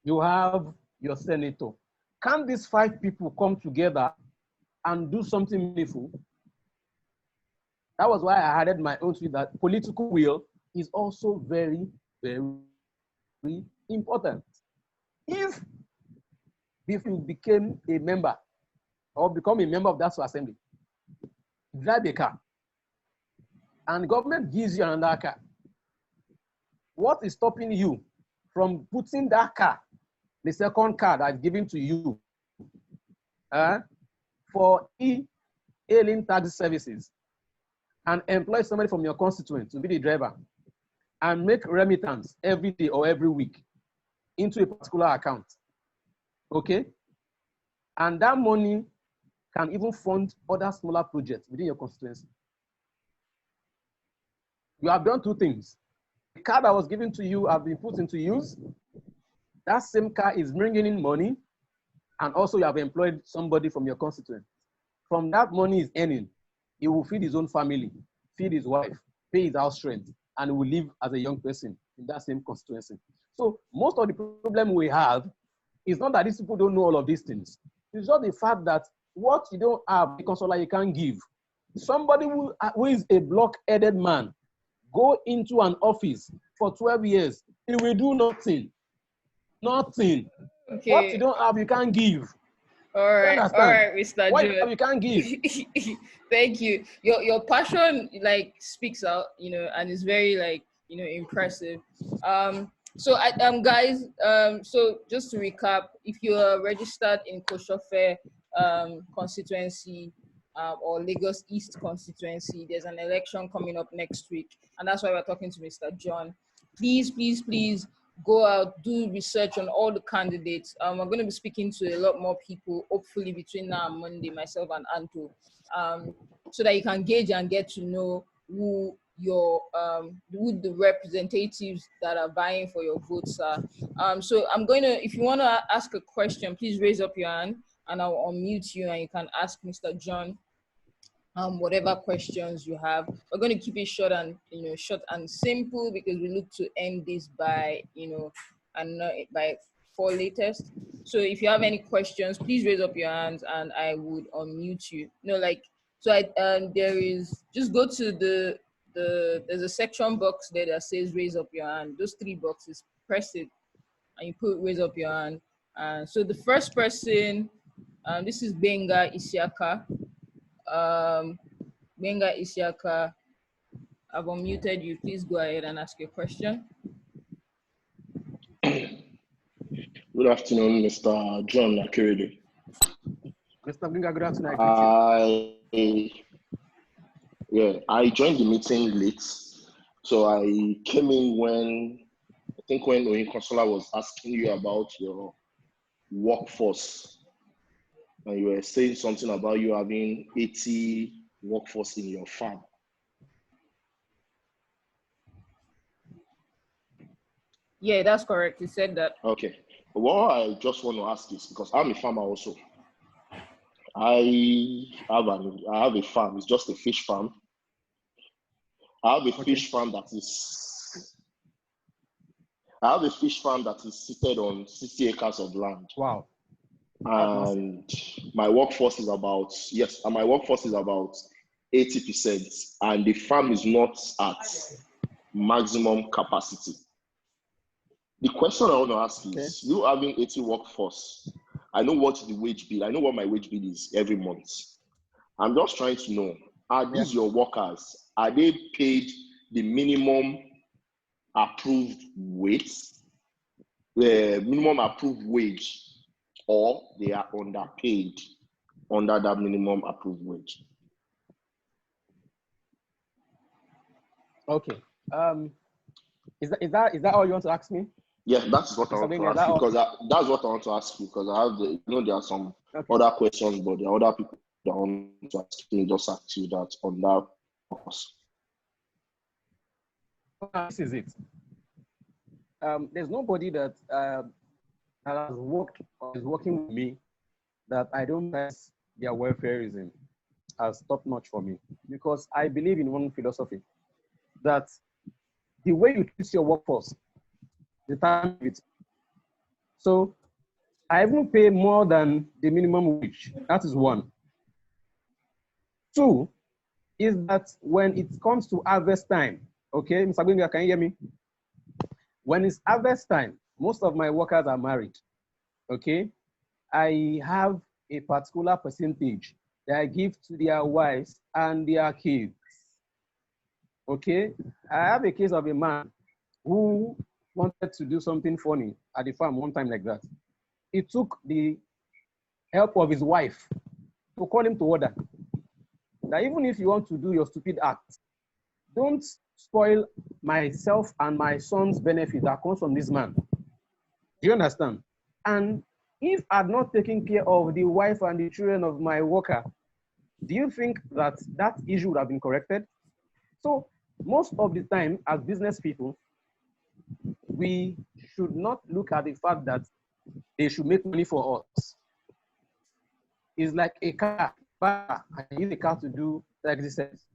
you have your senator. Can these 5 people come together and do something meaningful? That was why I added my own tweet that political will is also very, very important. If you became a member or become a member of that assembly, drive a car, and the government gives you another car, what is stopping you from putting that car, the second car that's given to you, for e-hailing taxi services, and employ somebody from your constituent to be the driver and make remittance every day or every week into a particular account, okay? And that money can even fund other smaller projects within your constituency. You have done 2 things. The card that was given to you have been put into use. that same car is bringing in money, and also you have employed somebody from your constituent. From that money he's earning, he will feed his own family, feed his wife, pay his house rent, and he will live as a young person in that same constituency. So most of the problem we have is not that these people don't know all of these things. It's just the fact that what you don't have, the consular you can't give. Somebody who is a block-headed man, go into an office for 12 years, he will do nothing. Nothing. Okay. What you don't have, you can't give. All right, Mr. What Joe. you can't give. Thank you. Your passion like speaks out, and it's very like impressive. So guys, so just to recap, if you are registered in Kosofe constituency or Lagos East constituency, there's an election coming up next week, and that's why we're talking to Mr. John. Please go out, do research on all the candidates. We're going to be speaking to a lot more people, hopefully between now and Monday, myself and Anto, so that you can gauge and get to know who the representatives that are vying for your votes are. So if you want to ask a question, please raise up your hand and I'll unmute you and you can ask Mr. John whatever questions you have. We're going to keep it short and simple because we look to end this by by 4 latest. So if you have any questions, please raise up your hands and I would unmute you. There is, just go to there's a section box there that says raise up your hand. Those 3 boxes, press it and you put raise up your hand. So the first person, this is Benga Isiaka. Benga Isiaka, I've unmuted you. Please go ahead and ask your question. Good afternoon, Mr. John Akerele. Mr. Benga, good afternoon. I joined the meeting late. So I came in when Oyin Consular was asking you about your workforce. And you were saying something about you having 80 workforce in your farm. Yeah, that's correct. You said that. Okay. What I just want to ask is, because I'm a farmer also. I have a farm. It's just a fish farm. I have a fish farm that is seated on 60 acres of land. Wow. And my workforce is about 80%, and the farm is not at maximum capacity. The question I want to ask is, you having 80 workforce, I know what the wage bill, I know what my wage bill is every month. I'm just trying to know, are these your workers? Are they paid the minimum approved wage, or they are underpaid under that minimum approved wage? Okay. Is that all you want to ask me? Yeah, that's what I want to ask you, because that's what I want to ask you, because I have there are some other questions, but there are other people that want to ask me, just ask you that on that course. This is it. There's nobody that has worked or is working with me that I don't press their welfareism as top notch for me, because I believe in one philosophy that the way you treat your workforce determines it. So I even pay more than the minimum wage. That is 1. 2 is that when it comes to harvest time, okay, Mr. Gofundme, can you hear me? When it's harvest time, most of my workers are married, okay? I have a particular percentage that I give to their wives and their kids, okay? I have a case of a man who wanted to do something funny at the farm one time like that. He took the help of his wife to call him to order. That even if you want to do your stupid act, don't spoil myself and my son's benefit that comes from this man. Do you understand? And if I'm not taking care of the wife and the children of my worker, do you think that that issue would have been corrected? So most of the time as business people, we should not look at the fact that they should make money for us. It's like a car. I use a car to do exercise.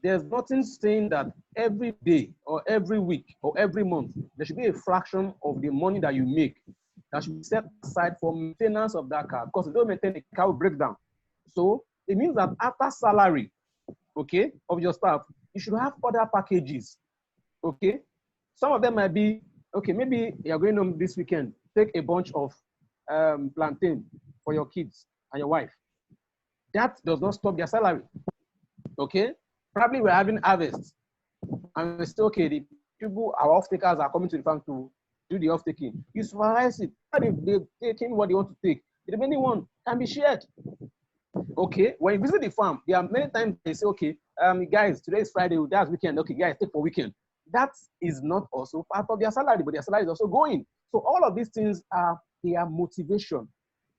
There's nothing saying that every day or every week or every month, there should be a fraction of the money that you make that should be set aside for maintenance of that car, because if you don't maintain the car will break down. So it means that after salary, okay, of your staff, you should have other packages, okay? Some of them might be, okay, maybe you're going home this weekend, take a bunch of plantain for your kids and your wife. That does not stop their salary, okay? Probably we're having harvest, and we say, okay, the people, our off-takers are coming to the farm to do the off-taking. You supervise it. They're taking what they want to take. The remaining one can be shared. Okay, when you visit the farm, there are many times they say, okay, guys, today is Friday, that's weekend. Okay, guys, take for weekend. That is not also part of their salary, but their salary is also going. So all of these things are their motivation.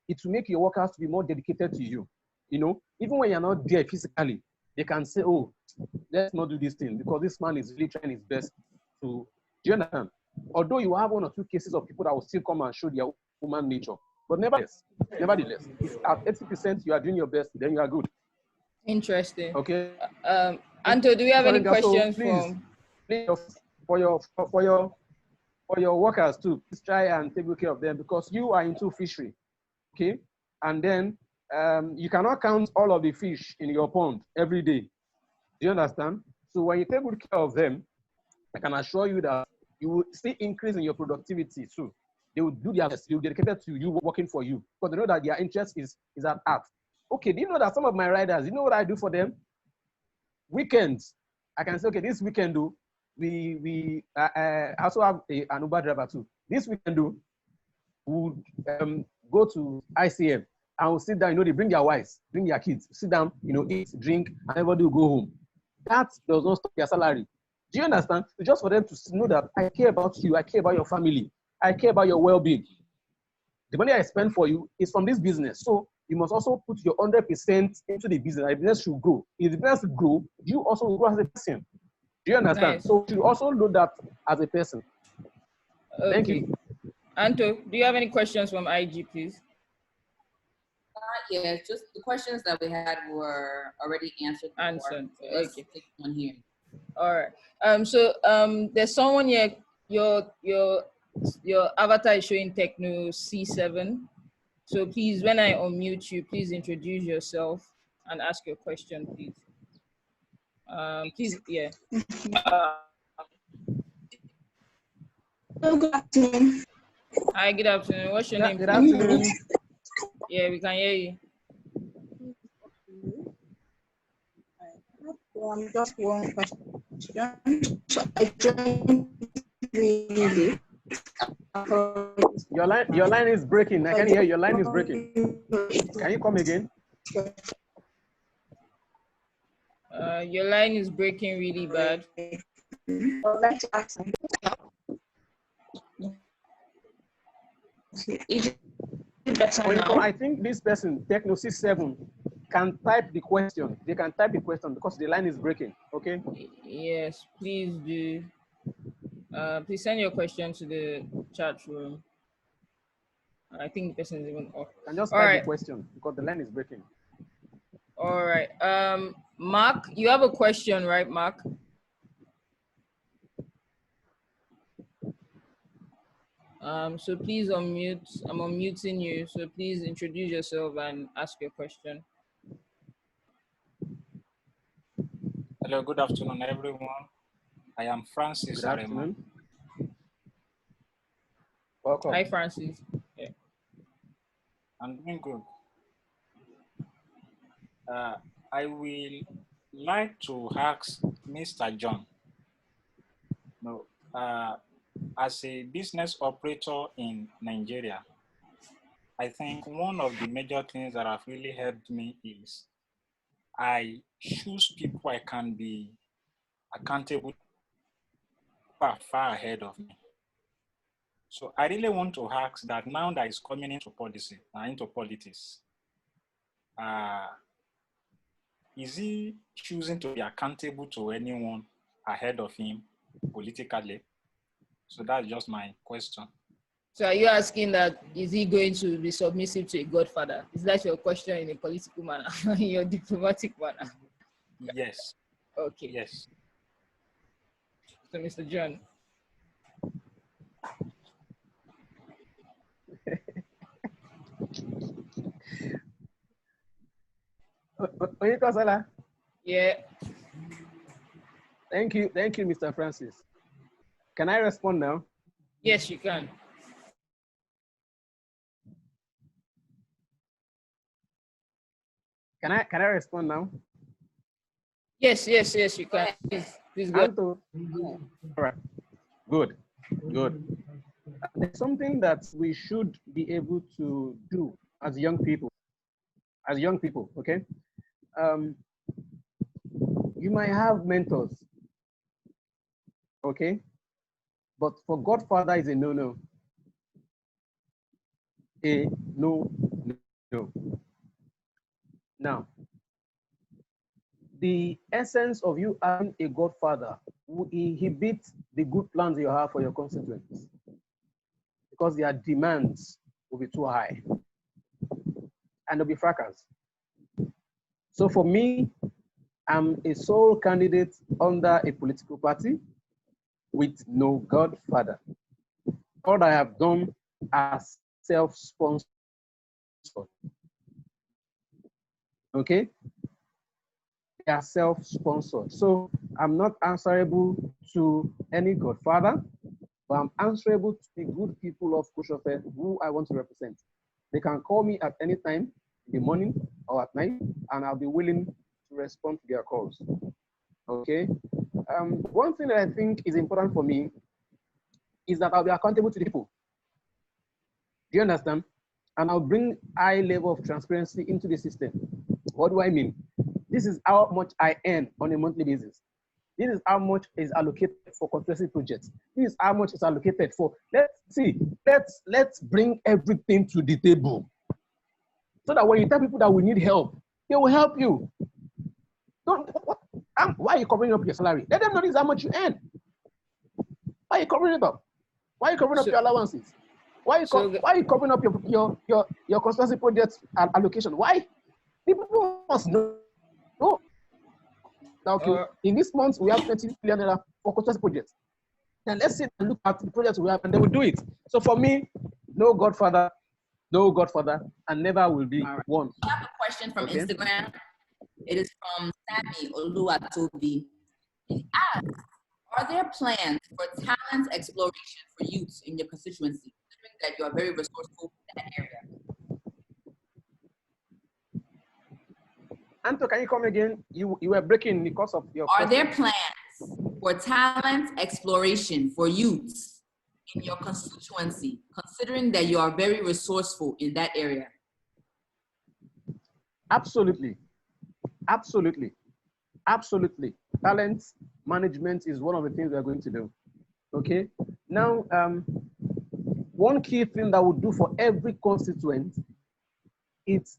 It will make your workers to be more dedicated to you. You know, even when you're not there physically, they can say, oh, let's not do this thing because this man is really trying his best to, do you understand? Although you have 1 or 2 cases of people that will still come and show their human nature. But nevertheless, if at 80% you are doing your best, then you are good. Interesting. Okay. Anto, do we have any questions please, for your workers too, please try and take good care of them because you are into fishery. Okay. And then you cannot count all of the fish in your pond every day. Do you understand? So when you take good care of them, I can assure you that you will see increase in your productivity too. They will do their best. They will be dedicated to you working for you because they know that their interest is at art. Okay, do you know that some of my riders, you know what I do for them? Weekends, I can say, okay, this weekend, we also have an Uber driver too. This weekend, we'll go to ICM and we'll sit down, you know, they bring their wives, bring their kids, sit down, you know, eat, drink, and everybody will go home. That does not stop their salary. Do you understand? It's just for them to know that I care about you, I care about your family, I care about your well-being. The money I spend for you is from this business. So you must also put your 100% into the business. The business should grow. If the business grow, you also grow as a person. Do you understand? Nice. So you also know that as a person. Okay. Thank you. Anto, do you have any questions from IG, please? Yeah, just the questions that we had were already answered. Answered. So let's Okay. take one here. All right. So there's someone here. Your avatar is showing Techno C7. So please, when I unmute you, please introduce yourself and ask your question, please. Please, yeah. Good afternoon. Hi, good afternoon. What's your name? Good afternoon. Yeah, we can hear you. Just one question. So I joined really. Your line is breaking. I can hear your line is breaking. Can you come again? Your line is breaking really bad. I'd like to ask something. I think this person, Techno C7, can type the question. They can type the question because the line is breaking. Okay? Yes, please do. Please send your question to the chat room. I think the person is even off. Can just type the question because the line is breaking. All right. Mark, you have a question, right, Mark? So please unmute. I'm unmuting you. So please introduce yourself and ask your question. Hello, good afternoon, everyone. I am Francis. Good afternoon. Welcome. Hi, Francis. Yeah. I'm doing good. I will like to ask Mr. John, as a business operator in Nigeria, I think one of the major things that have really helped me is I choose people I can be accountable far ahead of me. So I really want to ask that now that is coming into policy, into politics, is he choosing to be accountable to anyone ahead of him politically? So that's just my question. So are you asking that is he going to be submissive to a godfather? Is that your question in a political manner, in your diplomatic manner? Yes. Okay. Yes. So Mr. John. Yeah. Thank you, Mr. Francis. Can I respond now? Yes, you can. Can I respond now? Yes, you can. Please go. Anto. All right. Good. There's something that we should be able to do as young people. Okay? You might have mentors, okay? But for Godfather is a no-no. A no. Now, the essence of you having a Godfather will inhibit the good plans you have for your constituents because their demands will be too high and they'll be fracas. So for me, I'm a sole candidate under a political party with no Godfather. All I have done as self-sponsored. Okay? They are self-sponsored. So I'm not answerable to any Godfather, but I'm answerable to the good people of Kosofe who I want to represent. They can call me at any time, in the morning or at night, and I'll be willing to respond to their calls. Okay? One thing that I think is important for me is that I'll be accountable to the people. Do you understand? And I'll bring high level of transparency into the system. What do I mean? This is how much I earn on a monthly basis. This is how much is allocated for constituency projects. This is how much is allocated for. Let's bring everything to the table. So that when you tell people that we need help, they will help you. Why are you covering up your salary? Let them know this is how much you earn. Why are you covering it up? Why are you covering up your allowances? Why are you covering up your constituency project allocation? Why? People must know. Okay, in this month we have 20 billion for constituency projects. Then let's sit and look at the projects we have and then we'll do it. So for me, no Godfather, and never will be one. I have a question from Instagram. It is from Sammy Oluwatobi. He asks, are there plans for talent exploration for youths in your constituency, considering that you are very resourceful in that area? Anto, can you come again? You were breaking because of your Are question. there plans for talent exploration for youths in your constituency, considering that you are very resourceful in that area? Absolutely. Talent management is one of the things we are going to do. Okay. Now, one key thing that we'll do for every constituent is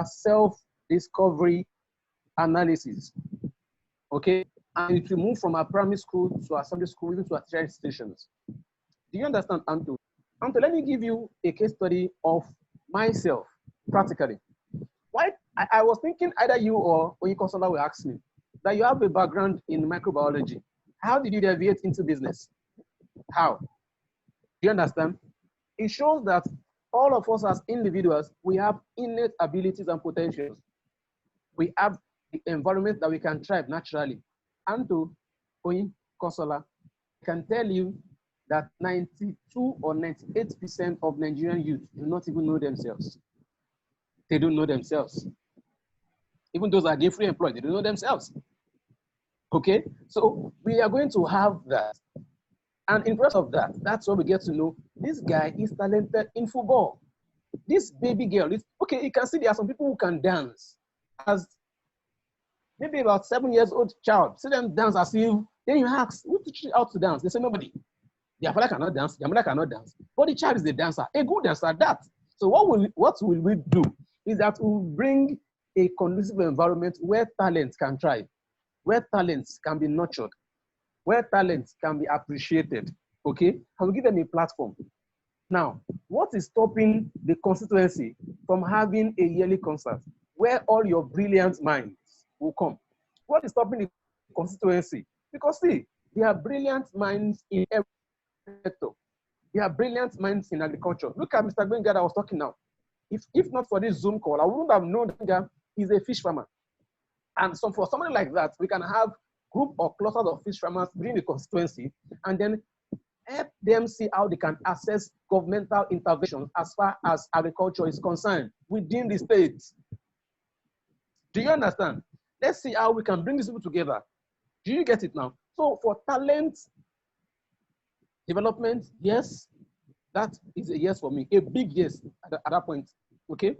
self-discovery analysis. Okay. And it will move from our primary school to our Sunday school, even to our tertiary stations. Do you understand, Anto? Anto, let me give you a case study of myself, practically. Why? I was thinking either you or Oyin will ask me that you have a background in microbiology. How did you deviate into business? How? Do you understand? It shows that all of us as individuals, we have innate abilities and potentials. We have the environment that we can thrive naturally. And to Oyin Kosola, I can tell you that 92 or 98% of Nigerian youth do not even know themselves. They don't know themselves. Even those that are gainfully employed, they don't know themselves. Okay, so we are going to have that. And in place of that, that's where we get to know this guy is talented in football. This baby girl is, okay, you can see there are some people who can dance. As maybe about 7 years old child, see them dance as if, then you ask, who teach you how to dance? They say nobody. Their father cannot dance, their mother cannot dance. But the child is the dancer, a good dancer at that. So what will we do is that we'll bring a conducive environment where talents can thrive, where talents can be nurtured, where talents can be appreciated. Okay, I will give them a platform. Now, what is stopping the constituency from having a yearly concert where all your brilliant minds will come? What is stopping the constituency? Because see, there are brilliant minds in every sector. There are brilliant minds in agriculture. Look at Mr. Gbenga that I was talking now. If not for this Zoom call, I wouldn't have known that he's a fish farmer. And so for somebody like that, we can have group or clusters of fish farmers within the constituency and then help them see how they can access governmental interventions as far as agriculture is concerned within the state. Do you understand? Let's see how we can bring these people together. Do you get it now? So for talent development, yes, that is a yes for me. A big yes at that point. Okay.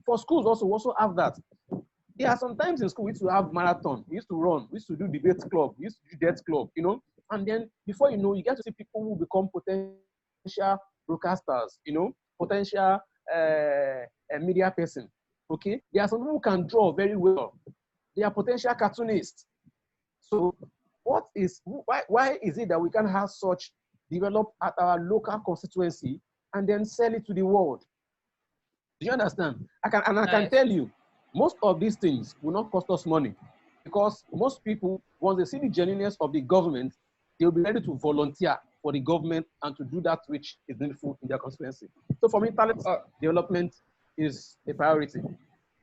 For schools also, we also have that. There are sometimes in school we used to have marathon, we used to run, we used to do debate club, we used to do debt club, you know. And then before you know, you get to see people who become potential broadcasters, you know, potential media person. Okay. There are some people who can draw very well. They are potential cartoonists. So why is it that we can have such developed at our local constituency and then sell it to the world? Do you understand? I can tell you, most of these things will not cost us money because most people, once they see the genuineness of the government, they'll be ready to volunteer for the government and to do that which is needful in their constituency. So for me, talent development is a priority.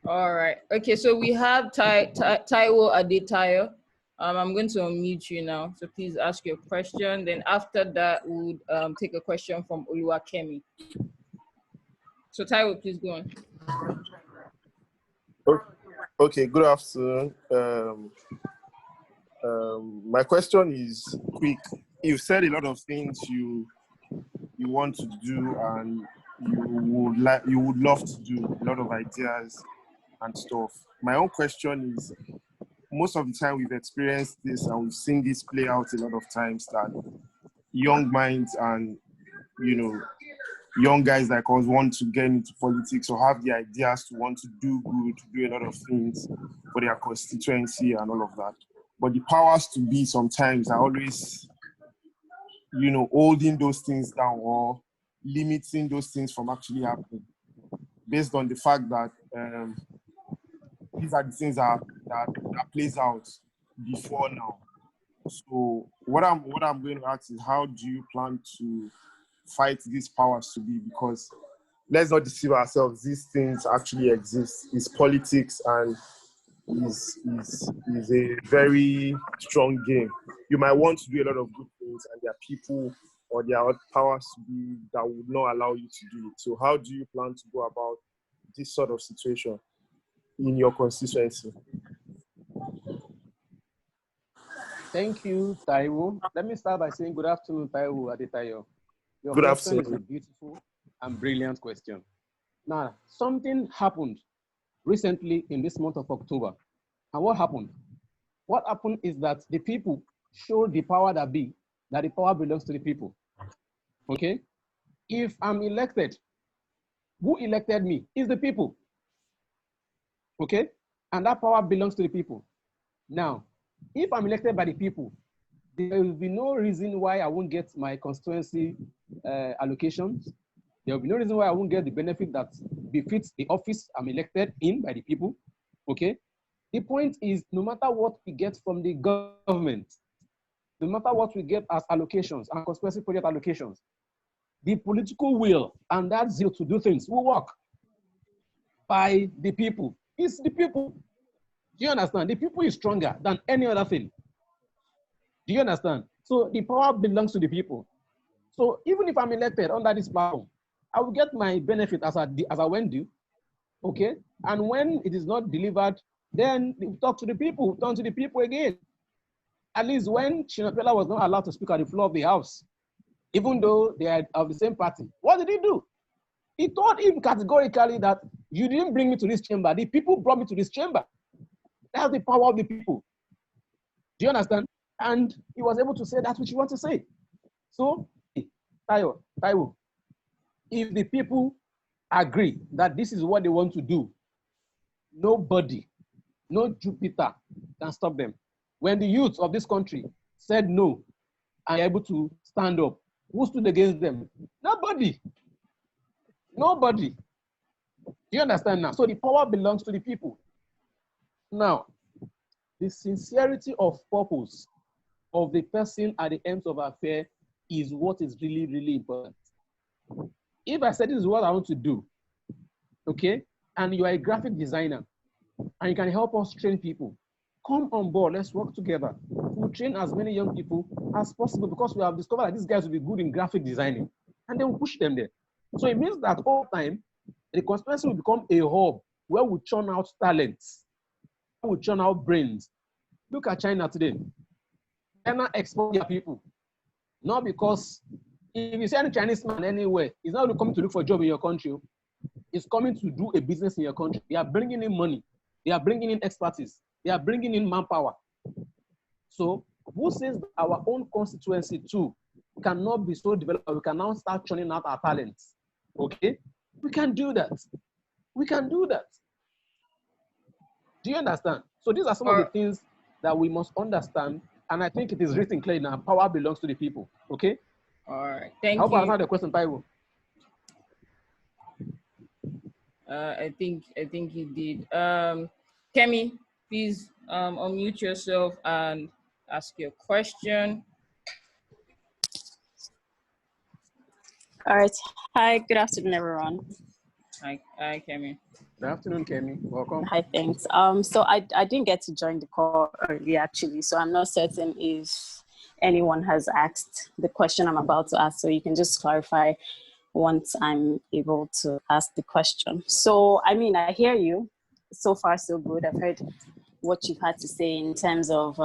All right. Okay, so we have Taiwo Adetayo. I'm going to unmute you now, so please ask your question. Then after that, we'll take a question from Oluwakemi. So Taiwo, please go on. Okay, good afternoon. My question is quick. You've said a lot of things you want to do and you would love to do, a lot of ideas and stuff. My own question is, most of the time we've experienced this and we've seen this play out a lot of times that young minds and, you know, young guys like us want to get into politics or have the ideas to want to do good, to do a lot of things for their constituency and all of that. But the powers to be sometimes are always, you know, holding those things down or limiting those things from actually happening based on the fact that these are the things that plays out before now. So what I'm going to ask is, how do you plan to fight these powers to be? Because let's not deceive ourselves, these things actually exist. It's politics and is a very strong game. You might want to do a lot of good things and there are people or there are powers to be that would not allow you to do it. So how do you plan to go about this sort of situation in your constituency? Thank you, Taiwo. Let me start by saying good afternoon, Taiwo Adetayo. Your Good question afternoon. is a beautiful and brilliant question. Now, something happened recently in this month of October. And what happened? What happened is that the people showed the power that be, that the power belongs to the people. Okay? If I'm elected, who elected me is the people. Okay? And that power belongs to the people. Now, if I'm elected by the people, there will be no reason why I won't get my constituency allocations. There will be no reason why I won't get the benefit that befits the office I'm elected in by the people. Okay? The point is, no matter what we get from the government, no matter what we get as allocations and constituency project allocations, the political will and that zeal to do things will work by the people. It's the people. Do you understand? The people is stronger than any other thing. Do you understand? So the power belongs to the people. So even if I'm elected under this platform, I will get my benefit as I went due. Okay? And when it is not delivered, then we talk to the people, turn to the people again. At least when Chinapela was not allowed to speak at the floor of the House, even though they are of the same party, what did he do? He told him categorically that you didn't bring me to this chamber. The people brought me to this chamber. That's the power of the people. Do you understand? And he was able to say that which he wants to say. So, Taiwo, if the people agree that this is what they want to do, nobody, no Jupiter can stop them. When the youth of this country said no and able to stand up, Who stood against them? Nobody. Nobody. Do you understand now? So the power belongs to the people. Now, the sincerity of purpose of the person at the end of affair is what is really, really important. If I said this is what I want to do, okay, and you are a graphic designer, and you can help us train people, come on board, let's work together. We'll train as many young people as possible because we have discovered that these guys will be good in graphic designing, and then we'll push them there. So it means that all time, the constituency will become a hub where we churn out talents, where we churn out brains. Look at China today. China export their people, not because if you see any Chinese man anywhere, he's not coming to look for a job in your country. He's coming to do a business in your country. They are bringing in money. They are bringing in expertise. They are bringing in manpower. So who says that our own constituency too cannot be so developed? We can now start churning out our talents. Okay? We can do that. We can do that. Do you understand? So these are some of the things that we must understand. And I think it is written clearly now. Power belongs to the people. Okay? All right. Thank you. How about another question, Taiwo? I think you did. Kemi, please unmute yourself and ask your question. All right. Hi, good afternoon, everyone. Hi, Kemi. Good afternoon, Kemi. Welcome. Hi, thanks. So I didn't get to join the call early, actually, so I'm not certain if anyone has asked the question I'm about to ask, so you can just clarify once I'm able to ask the question. So, I mean, I hear you. So far, so good. I've heard what you've had to say in terms of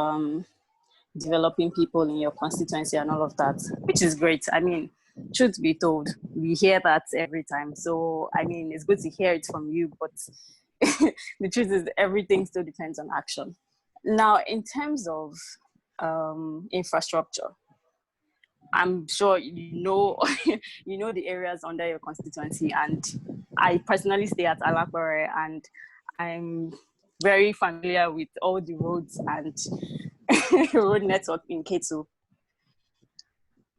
developing people in your constituency and all of that, which is great. I mean, truth be told, we hear that every time. So, I mean, it's good to hear it from you, but the truth is everything still depends on action. Now, in terms of infrastructure, I'm sure you know the areas under your constituency, and I personally stay at Akerele, and I'm very familiar with all the roads and road network in Ketu.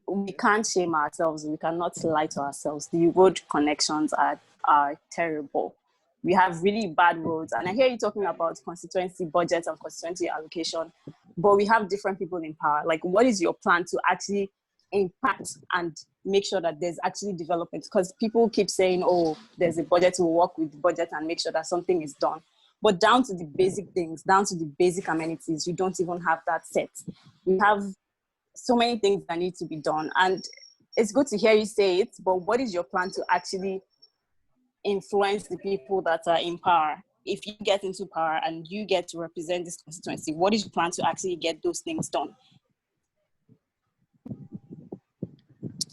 We can't shame ourselves. We cannot lie to ourselves. The road connections are terrible. We have really bad roads. And I hear you talking about constituency budgets and constituency allocation, but we have different people in power. Like, what is your plan to actually impact and make sure that there's actually development? Because people keep saying, oh, there's a budget, we'll work with the budget and make sure that something is done. But down to the basic things, down to the basic amenities, you don't even have that set. We have so many things that need to be done. And it's good to hear you say it, but what is your plan to actually influence the people that are in power? If you get into power and you get to represent this constituency, what is your plan to actually get those things done?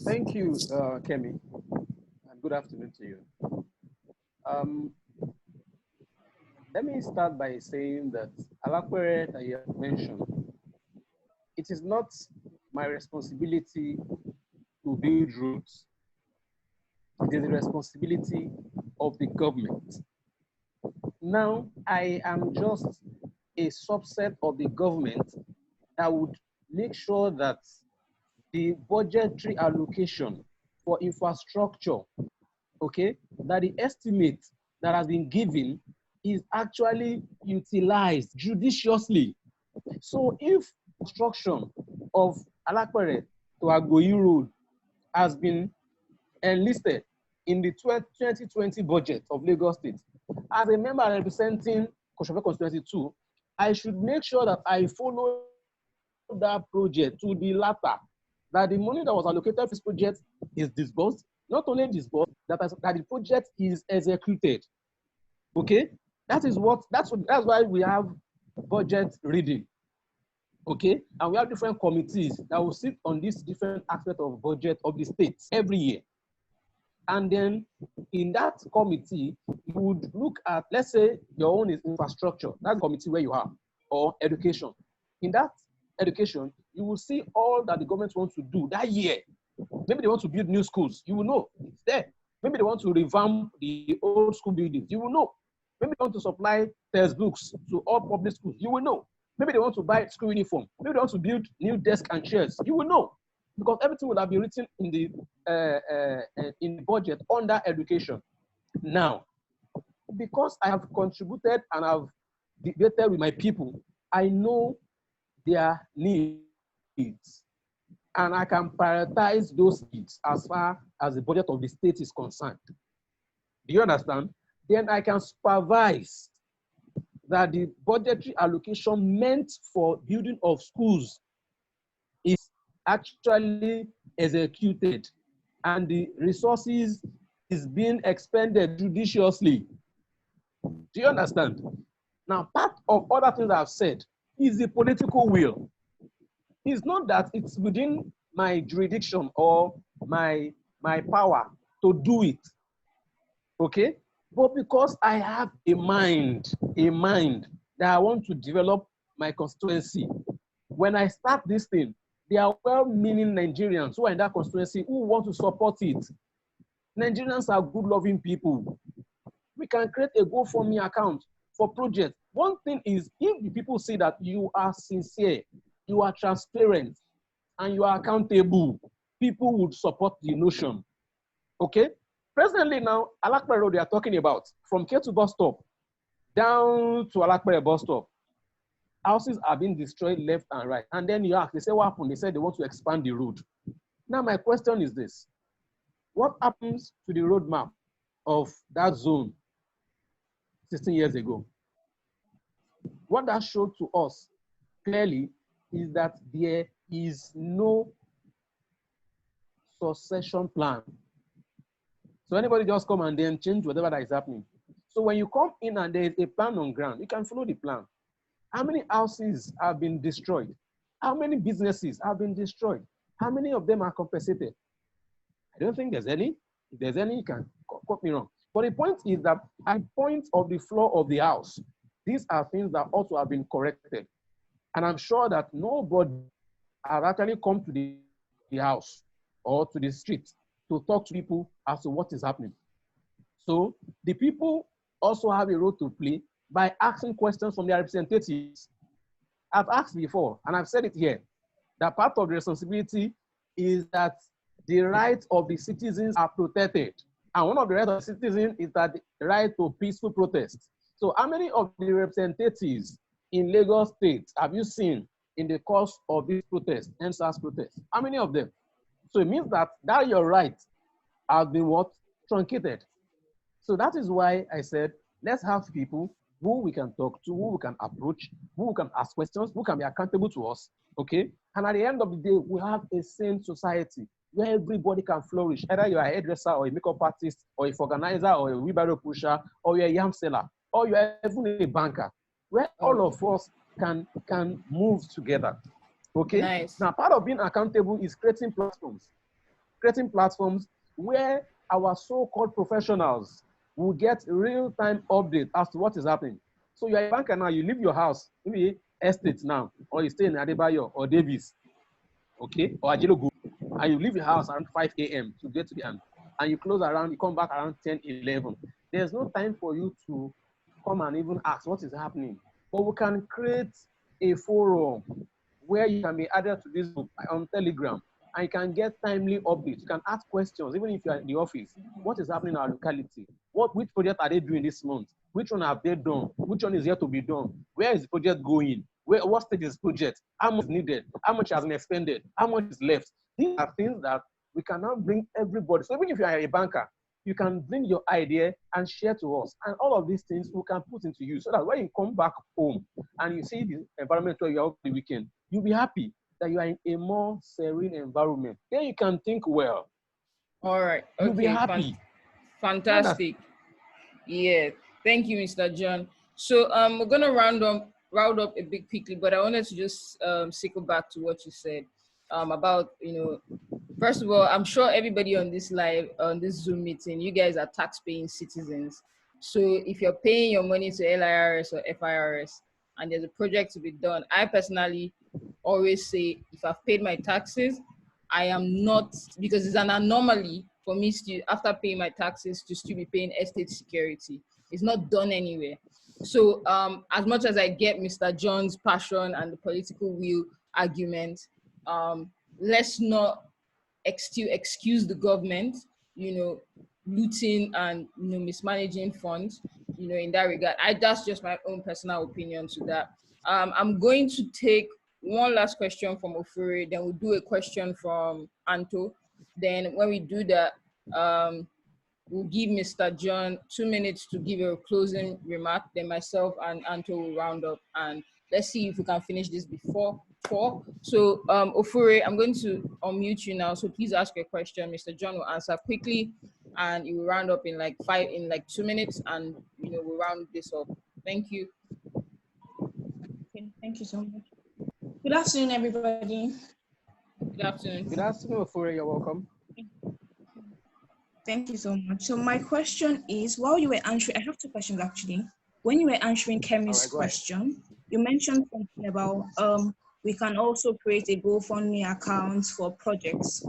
Thank you, Kemi, and good afternoon to you. Let me start by saying that Akerele that you have mentioned, it is not my responsibility to build roads. It is the responsibility of the government. Now, I am just a subset of the government that would make sure that the budgetary allocation for infrastructure, okay, that the estimate that has been given is actually utilized judiciously. So if construction of Akerele to Agboyi Road has been enlisted in the 2020 budget of Lagos State, as a member representing Kosofe Constituency 2, I should make sure that I follow that project to the latter, that the money that was allocated for this project is disbursed, not only disbursed, that the project is executed. Okay? That's why we have budget reading. Okay? And we have different committees that will sit on this different aspect of budget of the states every year. And then in that committee, you would look at, let's say your own is infrastructure, that's the committee where you are, or education. In that education, you will see all that the government wants to do that year. Maybe they want to build new schools, you will know, it's there. Maybe they want to revamp the old school buildings, you will know. Maybe they want to supply textbooks to all public schools, you will know. Maybe they want to buy school uniform. Maybe they want to build new desks and chairs, you will know. because everything would have been written in the budget under education. Now, because I have contributed and I've debated with my people, I know their needs, and I can prioritize those needs as far as the budget of the state is concerned. Do you understand? Then I can supervise that the budgetary allocation meant for building of schools is actually executed and the resources is being expended judiciously. Do you understand? Now, part of other things I've said is the political will. It's not that it's within my jurisdiction or my power to do it, okay? But because I have a mind that I want to develop my constituency, when I start this thing, there are well-meaning Nigerians who are in that constituency who want to support it. Nigerians are good-loving people. We can create a GoFundMe account for projects. One thing is, if the people see that you are sincere, you are transparent, and you are accountable, people would support the notion. Okay? Presently now, Alakpere Road they are talking about, from Ketu bus stop down to Alakpere bus stop, houses are being destroyed left and right. And then you ask, they say, what happened? They said they want to expand the road. Now my question is this. What happens to the roadmap of that zone 16 years ago? What that showed to us clearly is that there is no succession plan. So anybody just come and then change whatever that is happening. So when you come in and there is a plan on ground, you can follow the plan. How many houses have been destroyed? How many businesses have been destroyed? How many of them are compensated? I don't think there's any. If there's any, you can quote me wrong. But the point is that at the point of the floor of the house, these are things that also have been corrected. And I'm sure that nobody has actually come to the house or to the street to talk to people as to what is happening. So the people also have a role to play by asking questions from their representatives. I've asked before, and I've said it here, that part of the responsibility is that the rights of the citizens are protected. And one of the rights of the citizens is that the right to peaceful protest. So how many of the representatives in Lagos State have you seen in the course of this protest, NSAS protest? How many of them? So it means that your rights have been what? Truncated. So that is why I said, let's have people who we can talk to, who we can approach, who we can ask questions, who can be accountable to us, okay? And at the end of the day, we have a sane society where everybody can flourish. Either you're a hairdresser or a makeup artist or a organizer or a wheelbarrow pusher or you're a yam seller or you're even a banker, where all of us can move together, okay? Nice. Now, part of being accountable is creating platforms where our so-called professionals will get real-time update as to what is happening. So you're a banker now, you leave your house, maybe estate now, or you stay in Adebayo or Davis, okay, or Ajelogo, and you leave your house around 5 a.m. to get to the end, and you come back around 10, 11. There's no time for you to come and even ask what is happening. But we can create a forum where you can be added to this group on Telegram, and you can get timely updates. You can ask questions, even if you're in the office. What is happening in our locality? Which project are they doing this month? Which one have they done? Which one is yet to be done? Where is the project going? What stage is the project? How much is needed? How much has been expended? How much is left? These are things that we can now bring everybody. So even if you are a banker, you can bring your idea and share to us. And all of these things we can put into use so that when you come back home and you see the environment where you are over the weekend, you'll be happy that you are in a more serene environment. Then you can think well. All right. Okay. You'll be happy. Fantastic. Yeah. Thank you, Mr. John. So we're gonna round up a bit quickly, but I wanted to just circle back to what you said about, first of all, I'm sure everybody on this Zoom meeting, you guys are tax-paying citizens. So if you're paying your money to LIRS or FIRS and there's a project to be done, I personally always say, if I've paid my taxes, I am not, because it's an anomaly for me to, after paying my taxes, to still be paying estate security. It's not done anywhere. So as much as I get Mr. John's passion and the political will argument, let's not excuse the government, looting and mismanaging funds, in that regard. That's just my own personal opinion to that. I'm going to take one last question from Ofuri, then we'll do a question from Anto. Then when we do that, we'll give Mr. John 2 minutes to give a closing remark. Then myself and Anto will round up, and let's see if we can finish this before 4. So Ofuri, I'm going to unmute you now. So please ask your question. Mr. John will answer quickly, and you will round up in like 2 minutes, and we'll round this up. Thank you. Okay, thank you so much. Good afternoon, everybody. Good afternoon. Good afternoon, Ofuri. You're welcome. Thank you so much. So my question is, while you were answering, I have 2 questions actually. When you were answering Kemi's question, you mentioned something about we can also create a GoFundMe account for projects.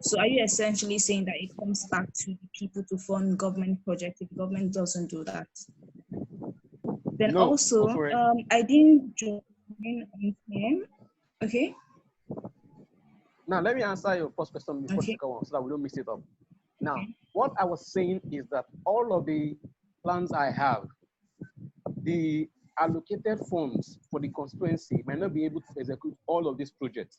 So are you essentially saying that it comes back to the people to fund government projects if the government doesn't do that? Then No, also, Ofuri. I didn't join on time. Okay. Now let me answer your first question before the second one so that we don't mix it up. Now, what I was saying is that all of the plans I have, the allocated funds for the constituency might not be able to execute all of these projects.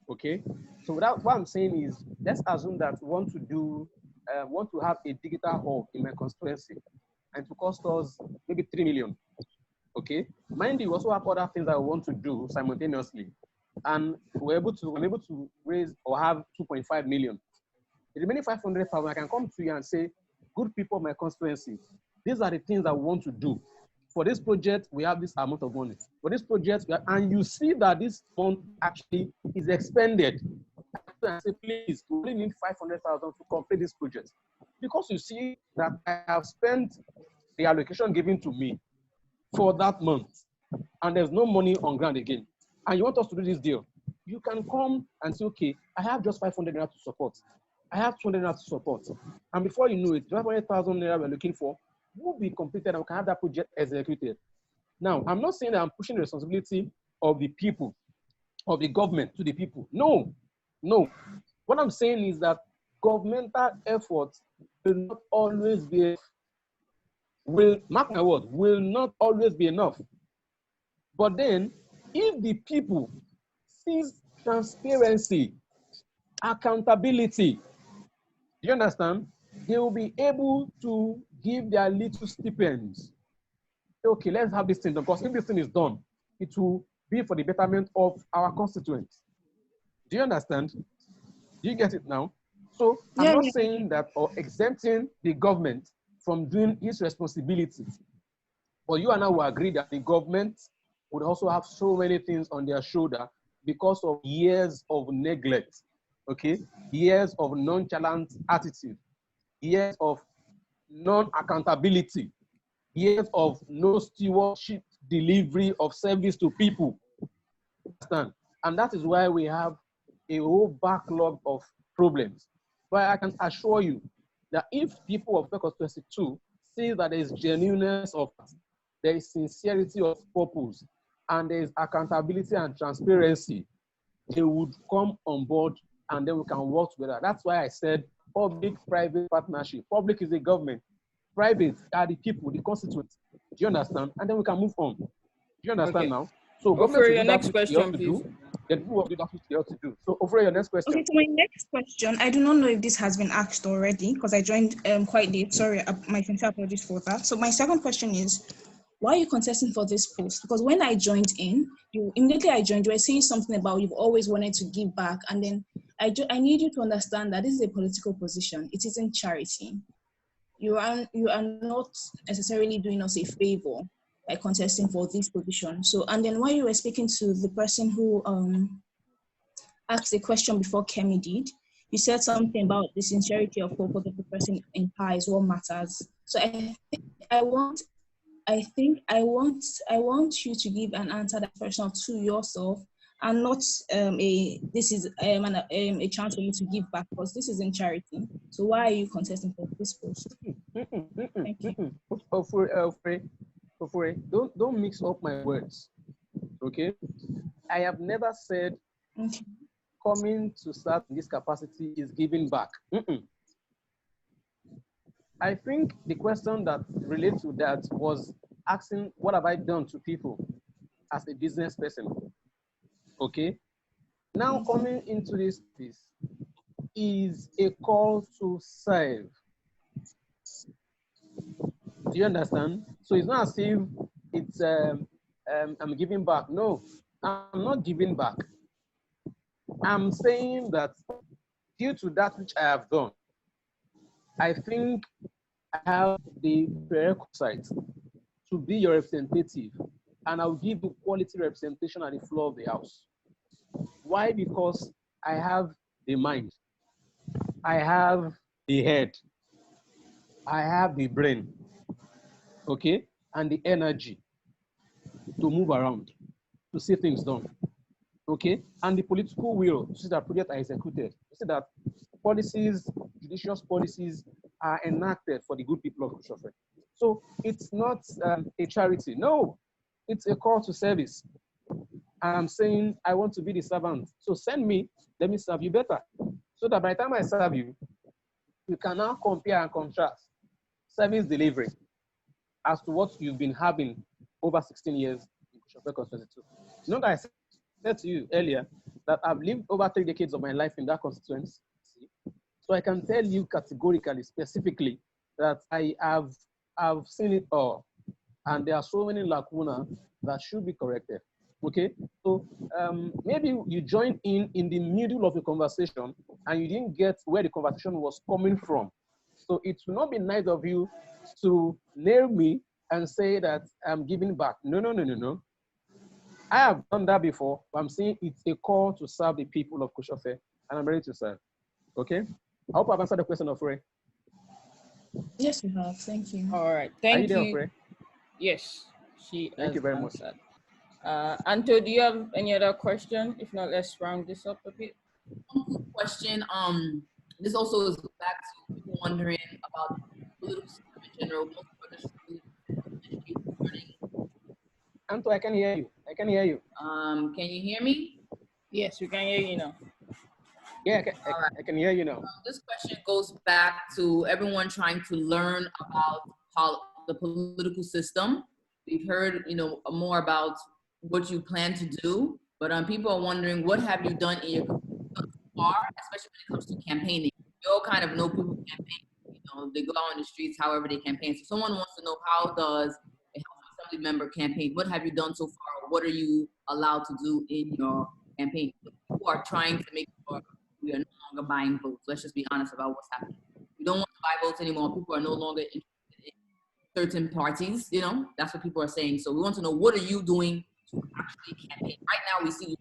Okay, so what I'm saying is, let's assume that we want to have a digital hub in my constituency, and to cost us maybe 3 million. Okay, mind you, we also have other things that we want to do simultaneously, and we're able to raise or have 2.5 million. The remaining 500,000, I can come to you and say, good people of my constituency, these are the things that we want to do. For this project, we have this amount of money. For this project, and you see that this fund actually is expended. And say, please, we only need 500,000 to complete this project. Because you see that I have spent the allocation given to me for that month, and there's no money on ground again, and you want us to do this deal, you can come and say, okay, I have just 500 naira to support. I have 200 naira to support. And before you know it, 500,000 naira we're looking for will be completed and we can have that project executed. Now, I'm not saying that I'm pushing the responsibility of the people, of the government to the people. No, no. What I'm saying is that governmental efforts will not always be, mark my word, will not always be enough. But then, if the people see transparency, accountability, do you understand? They will be able to give their little stipends. Okay, let's have this thing done, because if this thing is done, it will be for the betterment of our constituents. Do you understand? Do you get it now? So I'm not saying that or exempting the government from doing its responsibility. But you and I will agree that the government would also have so many things on their shoulder because of years of neglect, okay? Years of nonchalant attitude, years of non-accountability, years of no stewardship delivery of service to people. Understand? And that is why we have a whole backlog of problems. But I can assure you that if people of Constituency 2 see that there is genuineness of, there is sincerity of purpose, and there is accountability and transparency, they would come on board and then we can work together. That's why I said public-private partnership. Public is the government. Private are the people, the constituents. Do you understand? And then we can move on. Do you understand now? So Offer your next question, please. Then people will do that which they ought to do. So offer your next question. Okay, so my next question, I do not know if this has been asked already because I joined quite late. Sorry, my sincere apologies for that. So my second question is, why are you contesting for this post? Because when I joined in, immediately I joined, you were saying something about you've always wanted to give back. And then I need you to understand that this is a political position. It isn't charity. You are not necessarily doing us a favor by contesting for this position. So, and then while you were speaking to the person who asked a question before Kemi did, you said something about the sincerity of purpose of the person in power is what matters. So I want you to give an answer that's personal to yourself and not this is a chance for you to give back, because this isn't charity. So why are you contesting for this post? Thank you. Don't mix up my words. Okay? I have never said coming to serve in this capacity is giving back. I think the question that relates to that was asking, what have I done to people as a business person? Okay. Now coming into this piece is a call to serve. Do you understand? So it's not as if it's I'm giving back. No, I'm not giving back. I'm saying that due to that which I have done, I think I have the prerequisite to be your representative, and I'll give you quality representation at the floor of the house. Why? Because I have the mind, I have the head, I have the brain, okay, and the energy to move around, to see things done, okay, and the political will to see that projects are executed, to see that policies, judicious policies are enacted for the good people of Kosofe. So it's not a charity. No, it's a call to service. And I'm saying I want to be the servant. So send me, let me serve you better. So that by the time I serve you, you can now compare and contrast service delivery as to what you've been having over 16 years in Kosofe constituency. You know that I said to you earlier that I've lived over 3 decades of my life in that constituency. So I can tell you categorically, specifically, that I've seen it all. And there are so many lacunae that should be corrected. Okay, so maybe you joined in the middle of a conversation and you didn't get where the conversation was coming from. So it will not be nice of you to nail me and say that I'm giving back. No, no, no, no, no. I have done that before, but I'm saying it's a call to serve the people of Kosofe, and I'm ready to serve. Okay? I hope I've answered the question of Ray. Yes, you have. Thank you. All right. Thank Are you. you there, Ray? Yes, she Thank you very much. Anto, do you have any other question? If not, let's round this up a bit. One quick question. This also is back to people wondering about political system in general. Most of us are learning. Anto, I can hear you. I can hear you. Can you hear me? Yes, we can hear you now. Yeah, I can hear you now. This question goes back to everyone trying to learn about the political system. We've heard, more about what you plan to do, but people are wondering, what have you done in your campaign so far, especially when it comes to campaigning? We all kind of know people campaign. They go out on the streets, however they campaign. So someone wants to know, how does a House Assembly member campaign? What have you done so far? What are you allowed to do in your campaign? People are trying to make sure we are no longer buying votes. Let's just be honest about what's happening. We don't want to buy votes anymore. People are no longer interested in certain parties. That's what people are saying. So we want to know, what are you doing to actually campaign? Right now, we see you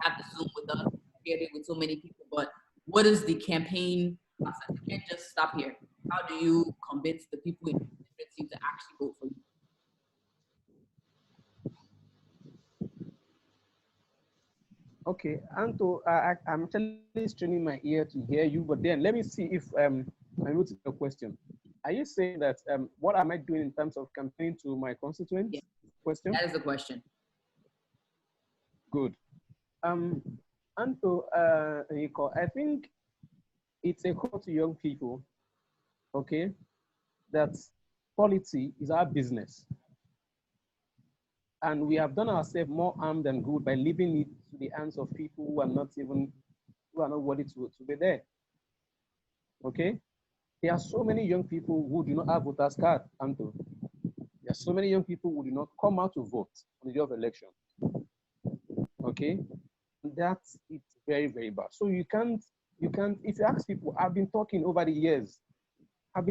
have the Zoom with us, share it with so many people, but what is the campaign process? You can't just stop here. How do you convince the people in your constituency to actually vote for you? Okay, Anto, I'm actually straining my ear to hear you, but then let me see if I'm able to your question. Are you saying that what am I doing in terms of campaigning to my constituents? Yes. Question? That is the question. Good. Anto, I think it's a call to young people, okay, that policy is our business. And we have done ourselves more harm than good by leaving it to the hands of people who are not worthy to be there. Okay? There are so many young people who do not have voters card, Anto. There are so many young people who do not come out to vote on the day of election. Okay? That's it's very, very bad. So you can't, if you ask people, I've been talking over the years. I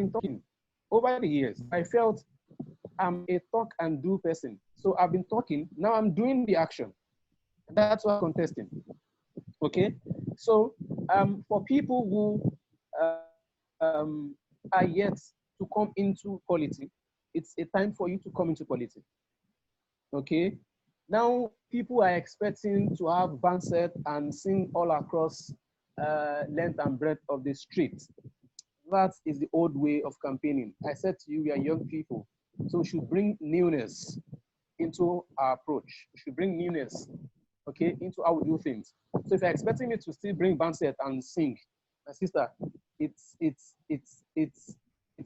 felt I'm a talk and do person. So I've been talking, now I'm doing the action. That's why I'm contesting. Okay? So for people who are yet to come into politics, it's a time for you to come into politics. Okay? Now people are expecting to have bandset and sing all across length and breadth of the street. That is the old way of campaigning. I said to you, we are young people. So we should bring newness into our approach. We should bring newness, okay, into how we do things. So if you're expecting me to still bring band set and sing, my sister, it's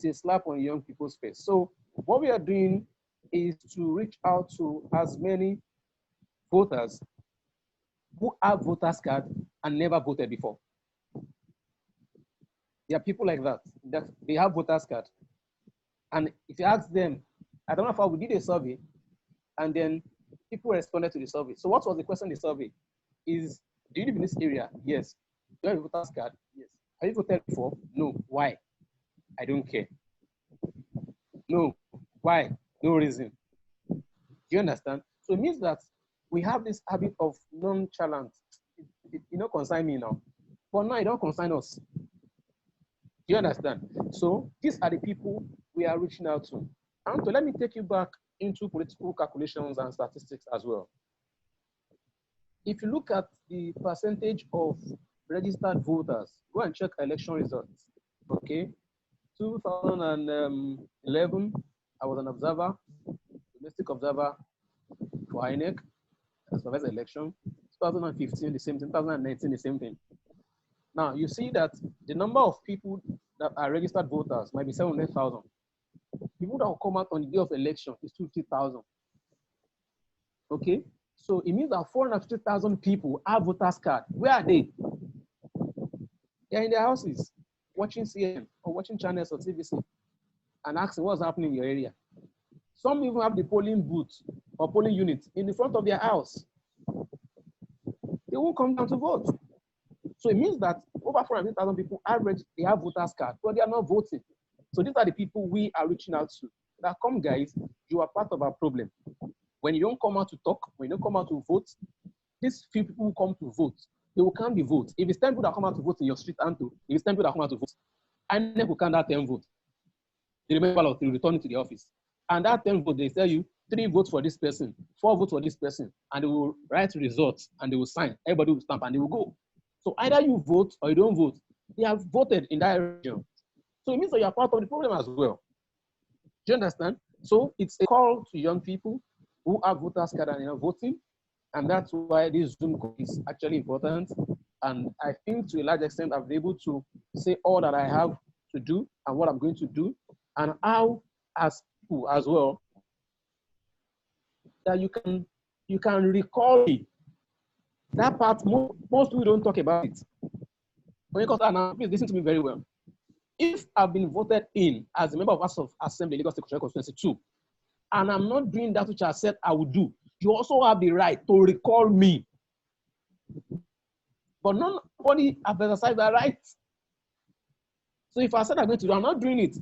a slap on young people's face. So what we are doing is to reach out to as many voters who have voters card and never voted before. There are people like that they have voters card. And if you ask them, I don't know how we did a survey, and then people responded to the survey. So what was the question in the survey? Is, do you live in this area? Yes. Do you have a voter's card? Yes. Have you voted before? No. Why? I don't care. No. Why? No reason. Do you understand? So it means that we have this habit of nonchalant. It don't concern me now. But now it don't concern us. Do you understand? So these are the people we are reaching out to. And so let me take you back into political calculations and statistics as well. If you look at the percentage of registered voters, go and check election results. Okay, 2011, I was an observer, domestic observer for INEC, as well as election. 2015, the same thing. 2019, the same thing. Now, you see that the number of people that are registered voters might be 700,000. People that will come out on the day of election is 50,000. Okay, so it means that 450,000 people have voters card. Where are they? They're in their houses, watching CNN or watching channels or TVC and asking what's happening in your area. Some even have the polling booth or polling unit in the front of their house. They won't come down to vote. So it means that over 400,000 people average, they have voters card, but they are not voting. So these are the people we are reaching out to. That come, guys, you are part of our problem. When you don't come out to talk, when you don't come out to vote, these few people who come to vote, they will come to vote. If it's 10 people that come out to vote in your street, Anto, if it's 10 people that come out to vote, and then will count that 10 vote. They remember to return it to the office. And that 10 vote, they tell you 3 votes for this person, 4 votes for this person, and they will write results and they will sign. Everybody will stamp and they will go. So either you vote or you don't vote. They have voted in that region. So it means that you are part of the problem as well. Do you understand? So it's a call to young people who have voters card and are voting. And that's why this Zoom call is actually important. And I think to a large extent, I've been able to say all that I have to do and what I'm going to do, and how as people as well, that you can recall me. That part, most people don't talk about it. Please listen to me very well. If I've been voted in as a member of House of Assembly, Lagos State Constituency 2, and I'm not doing that which I said I would do, you also have the right to recall me. But nobody has exercised that right. So if I said I'm going to do, I'm not doing it.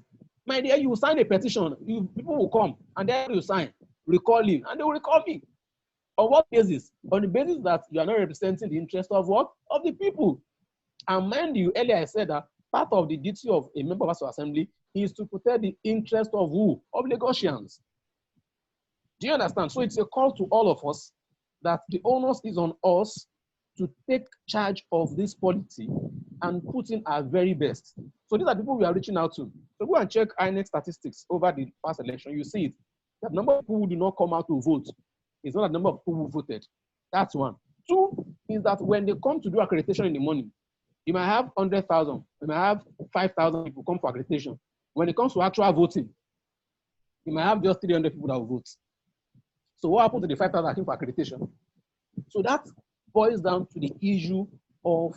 My dear, you will sign a petition. People will come, and then you sign, recall him, and they will recall me. On what basis? On the basis that you are not representing the interest of what? Of the people. And mind you, earlier I said that part of the duty of a member of House of Assembly is to protect the interest of who? Of Lagosians. Do you understand? So it's a call to all of us that the onus is on us to take charge of this polity and put in our very best. So these are people we are reaching out to. So go and check INEC statistics over the past election. You see it. The number of people who do not come out to vote is not the number of people who voted. That's one. 2 is that when they come to do accreditation in the morning, you might have 100,000, you might have 5,000 people come for accreditation. When it comes to actual voting, you might have just 300 people that will vote. So what happened to the 5,000 that came for accreditation? So that boils down to the issue of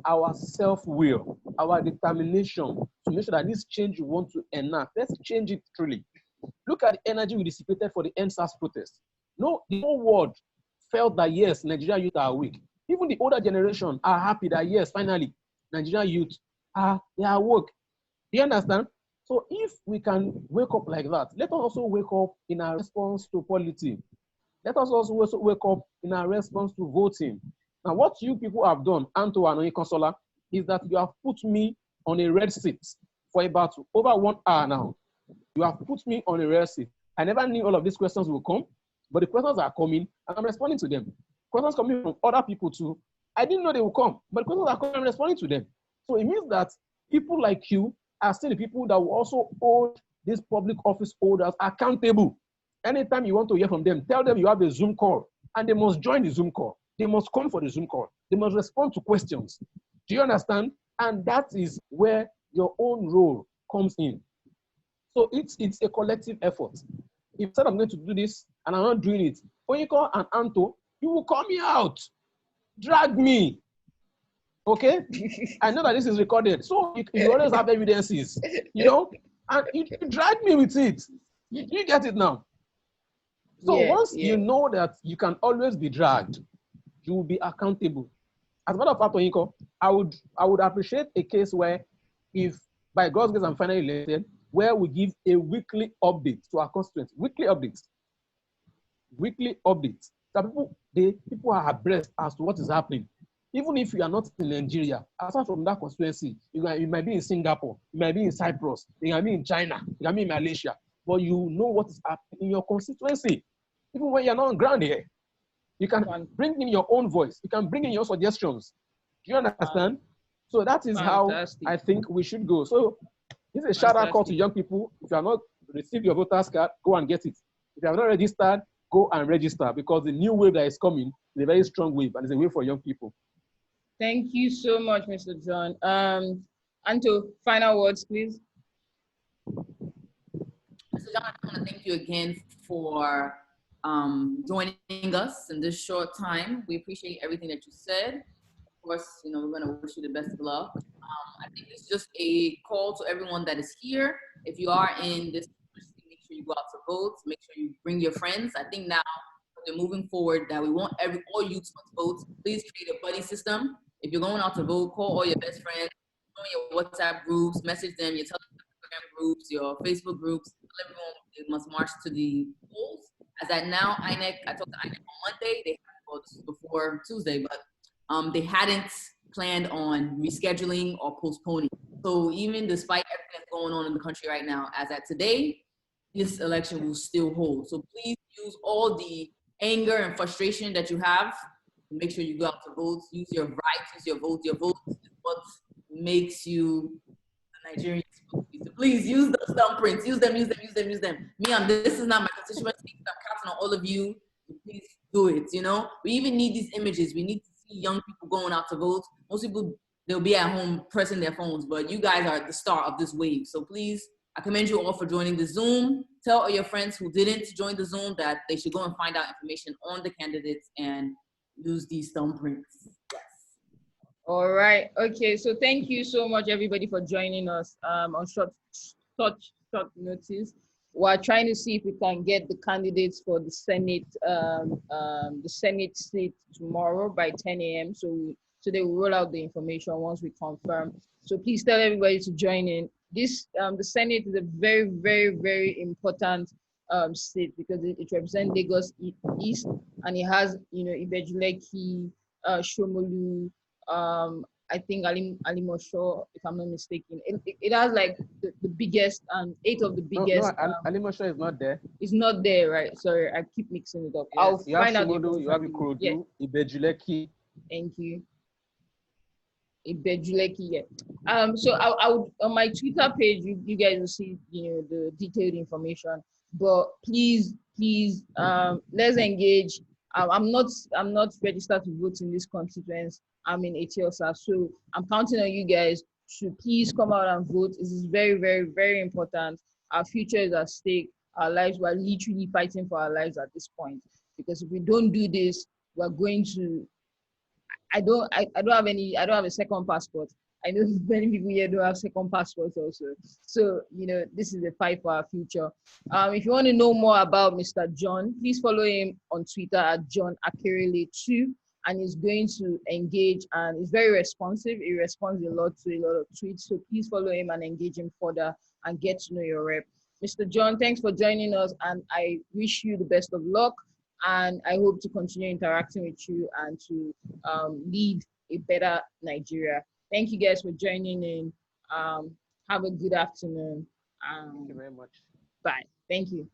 our self-will, our determination to make sure that this change we want to enact, let's change it truly. Look at the energy we dissipated for the NSAS protest. No, the whole world felt that yes, Nigerian youth are weak. Even the older generation are happy that yes, finally, Nigerian youth they are woke. Do you understand? So if we can wake up like that, let us also wake up in our response to polity. Let us also wake up in our response to voting. Now, what you people have done, Anto and Consola, is that you have put me on a red seat for about over 1 hour now. You have put me on a red seat. I never knew all of these questions will come, but the questions are coming, and I'm responding to them. Questions coming from other people too. I didn't know they will come, but the questions are coming, I'm responding to them. So it means that people like you are still the people that will also hold these public office holders accountable. Anytime you want to hear from them, tell them you have a Zoom call, and they must join the Zoom call. They must come for the Zoom call. They must respond to questions. Do you understand? And that is where your own role comes in. So it's a collective effort. If instead I'm going to do this and I'm not doing it, Onyeko and Anto, you will call me out, drag me. Okay? I know that this is recorded, so you always have evidences, you know, and you drag me with it. You get it now? So once you know that you can always be dragged, you will be accountable. As a matter of fact, Onyeko, I would appreciate a case where, if by God's grace I'm finally elected, where we give a weekly update to our constituents. Weekly updates. Weekly updates. So people are abreast as to what is happening. Even if you are not in Nigeria, aside from that constituency, you might be in Singapore, you might be in Cyprus, you might be in China, you might be in Malaysia, but you know what is happening in your constituency. Even when you're not on ground here, you can bring in your own voice. You can bring in your suggestions. Do you understand? So that is how I think we should go. So this is a shout out call to young people. If you have not received your voter's card, go and get it. If you have not registered, go and register, because the new wave that is coming is a very strong wave, and it's a wave for young people. Thank you so much, Mr. John. Anto, final words, please. Mr. John, I want to thank you again for joining us in this short time. We appreciate everything that you said. Of course, you know, we're going to wish you the best of luck. I think it's just a call to everyone that is here. If you are in this, make sure you go out to vote. Make sure you bring your friends. I think now they're moving forward that we want all youths to vote. Please create a buddy system. If you're going out to vote, call all your best friends, join your WhatsApp groups, message them, your Telegram groups, your Facebook groups. Tell everyone they must march to the polls. As at now, INEC, I talked to INEC on Monday. They well, this was before Tuesday, but they hadn't planned on rescheduling or postponing. So even despite everything that's going on in the country right now, as at today, this election will still hold. So please use all the anger and frustration that you have to make sure you go out to vote. Use your rights, use your vote. Your vote is what makes you a Nigerian. So please use those thumbprints. Use them, use them, use them, use them. This is not my constituency. I'm counting on all of you. Please do it, you know? We even need these images. We need to see young people going out to vote. Most people, they'll be at home pressing their phones, but you guys are the star of this wave. So please, I commend you all for joining the Zoom. Tell all your friends who didn't join the Zoom that they should go and find out information on the candidates and use these thumbprints. Yes. All right. Okay. So thank you so much, everybody, for joining us on short notice. We're trying to see if we can get the candidates for the Senate seat tomorrow by 10 a.m. So they will roll out the information once we confirm. So please tell everybody to join in. This the Senate is a very, very, very important seat because it represents Lagos East, and it has, you know, Lecky, Shomolu, I think Alimosho, if I'm not mistaken. It has like the biggest and 8 of the biggest. No, Alimosho is not there. It's not there, right? Sorry, I keep mixing it up. Yes, I'll you find have out. Shomolu, you have Ikorodu, yeah. Ibejuleki. Thank you. Ibejuleki, yeah. So I would, on my Twitter page, you guys will see, you know, the detailed information. But please, let's engage. I'm not registered to vote in this constituency. I'm in Etiosa, so I'm counting on you guys to please come out and vote. This is very, very, very important. Our future is at stake. Our lives, we're literally fighting for our lives at this point. Because if we don't do this, we're going to. I don't have a second passport. I know many people here don't have second passports also. So, you know, this is a fight for our future. If you want to know more about Mr. John, please follow him on Twitter at John Akerele 2, and he's going to engage, and he's very responsive. He responds a lot to a lot of tweets. So please follow him and engage him further and get to know your rep. Mr. John, thanks for joining us, and I wish you the best of luck. And I hope to continue interacting with you and to lead a better Nigeria. Thank you guys for joining in. Have a good afternoon. Thank you very much. Bye. Thank you.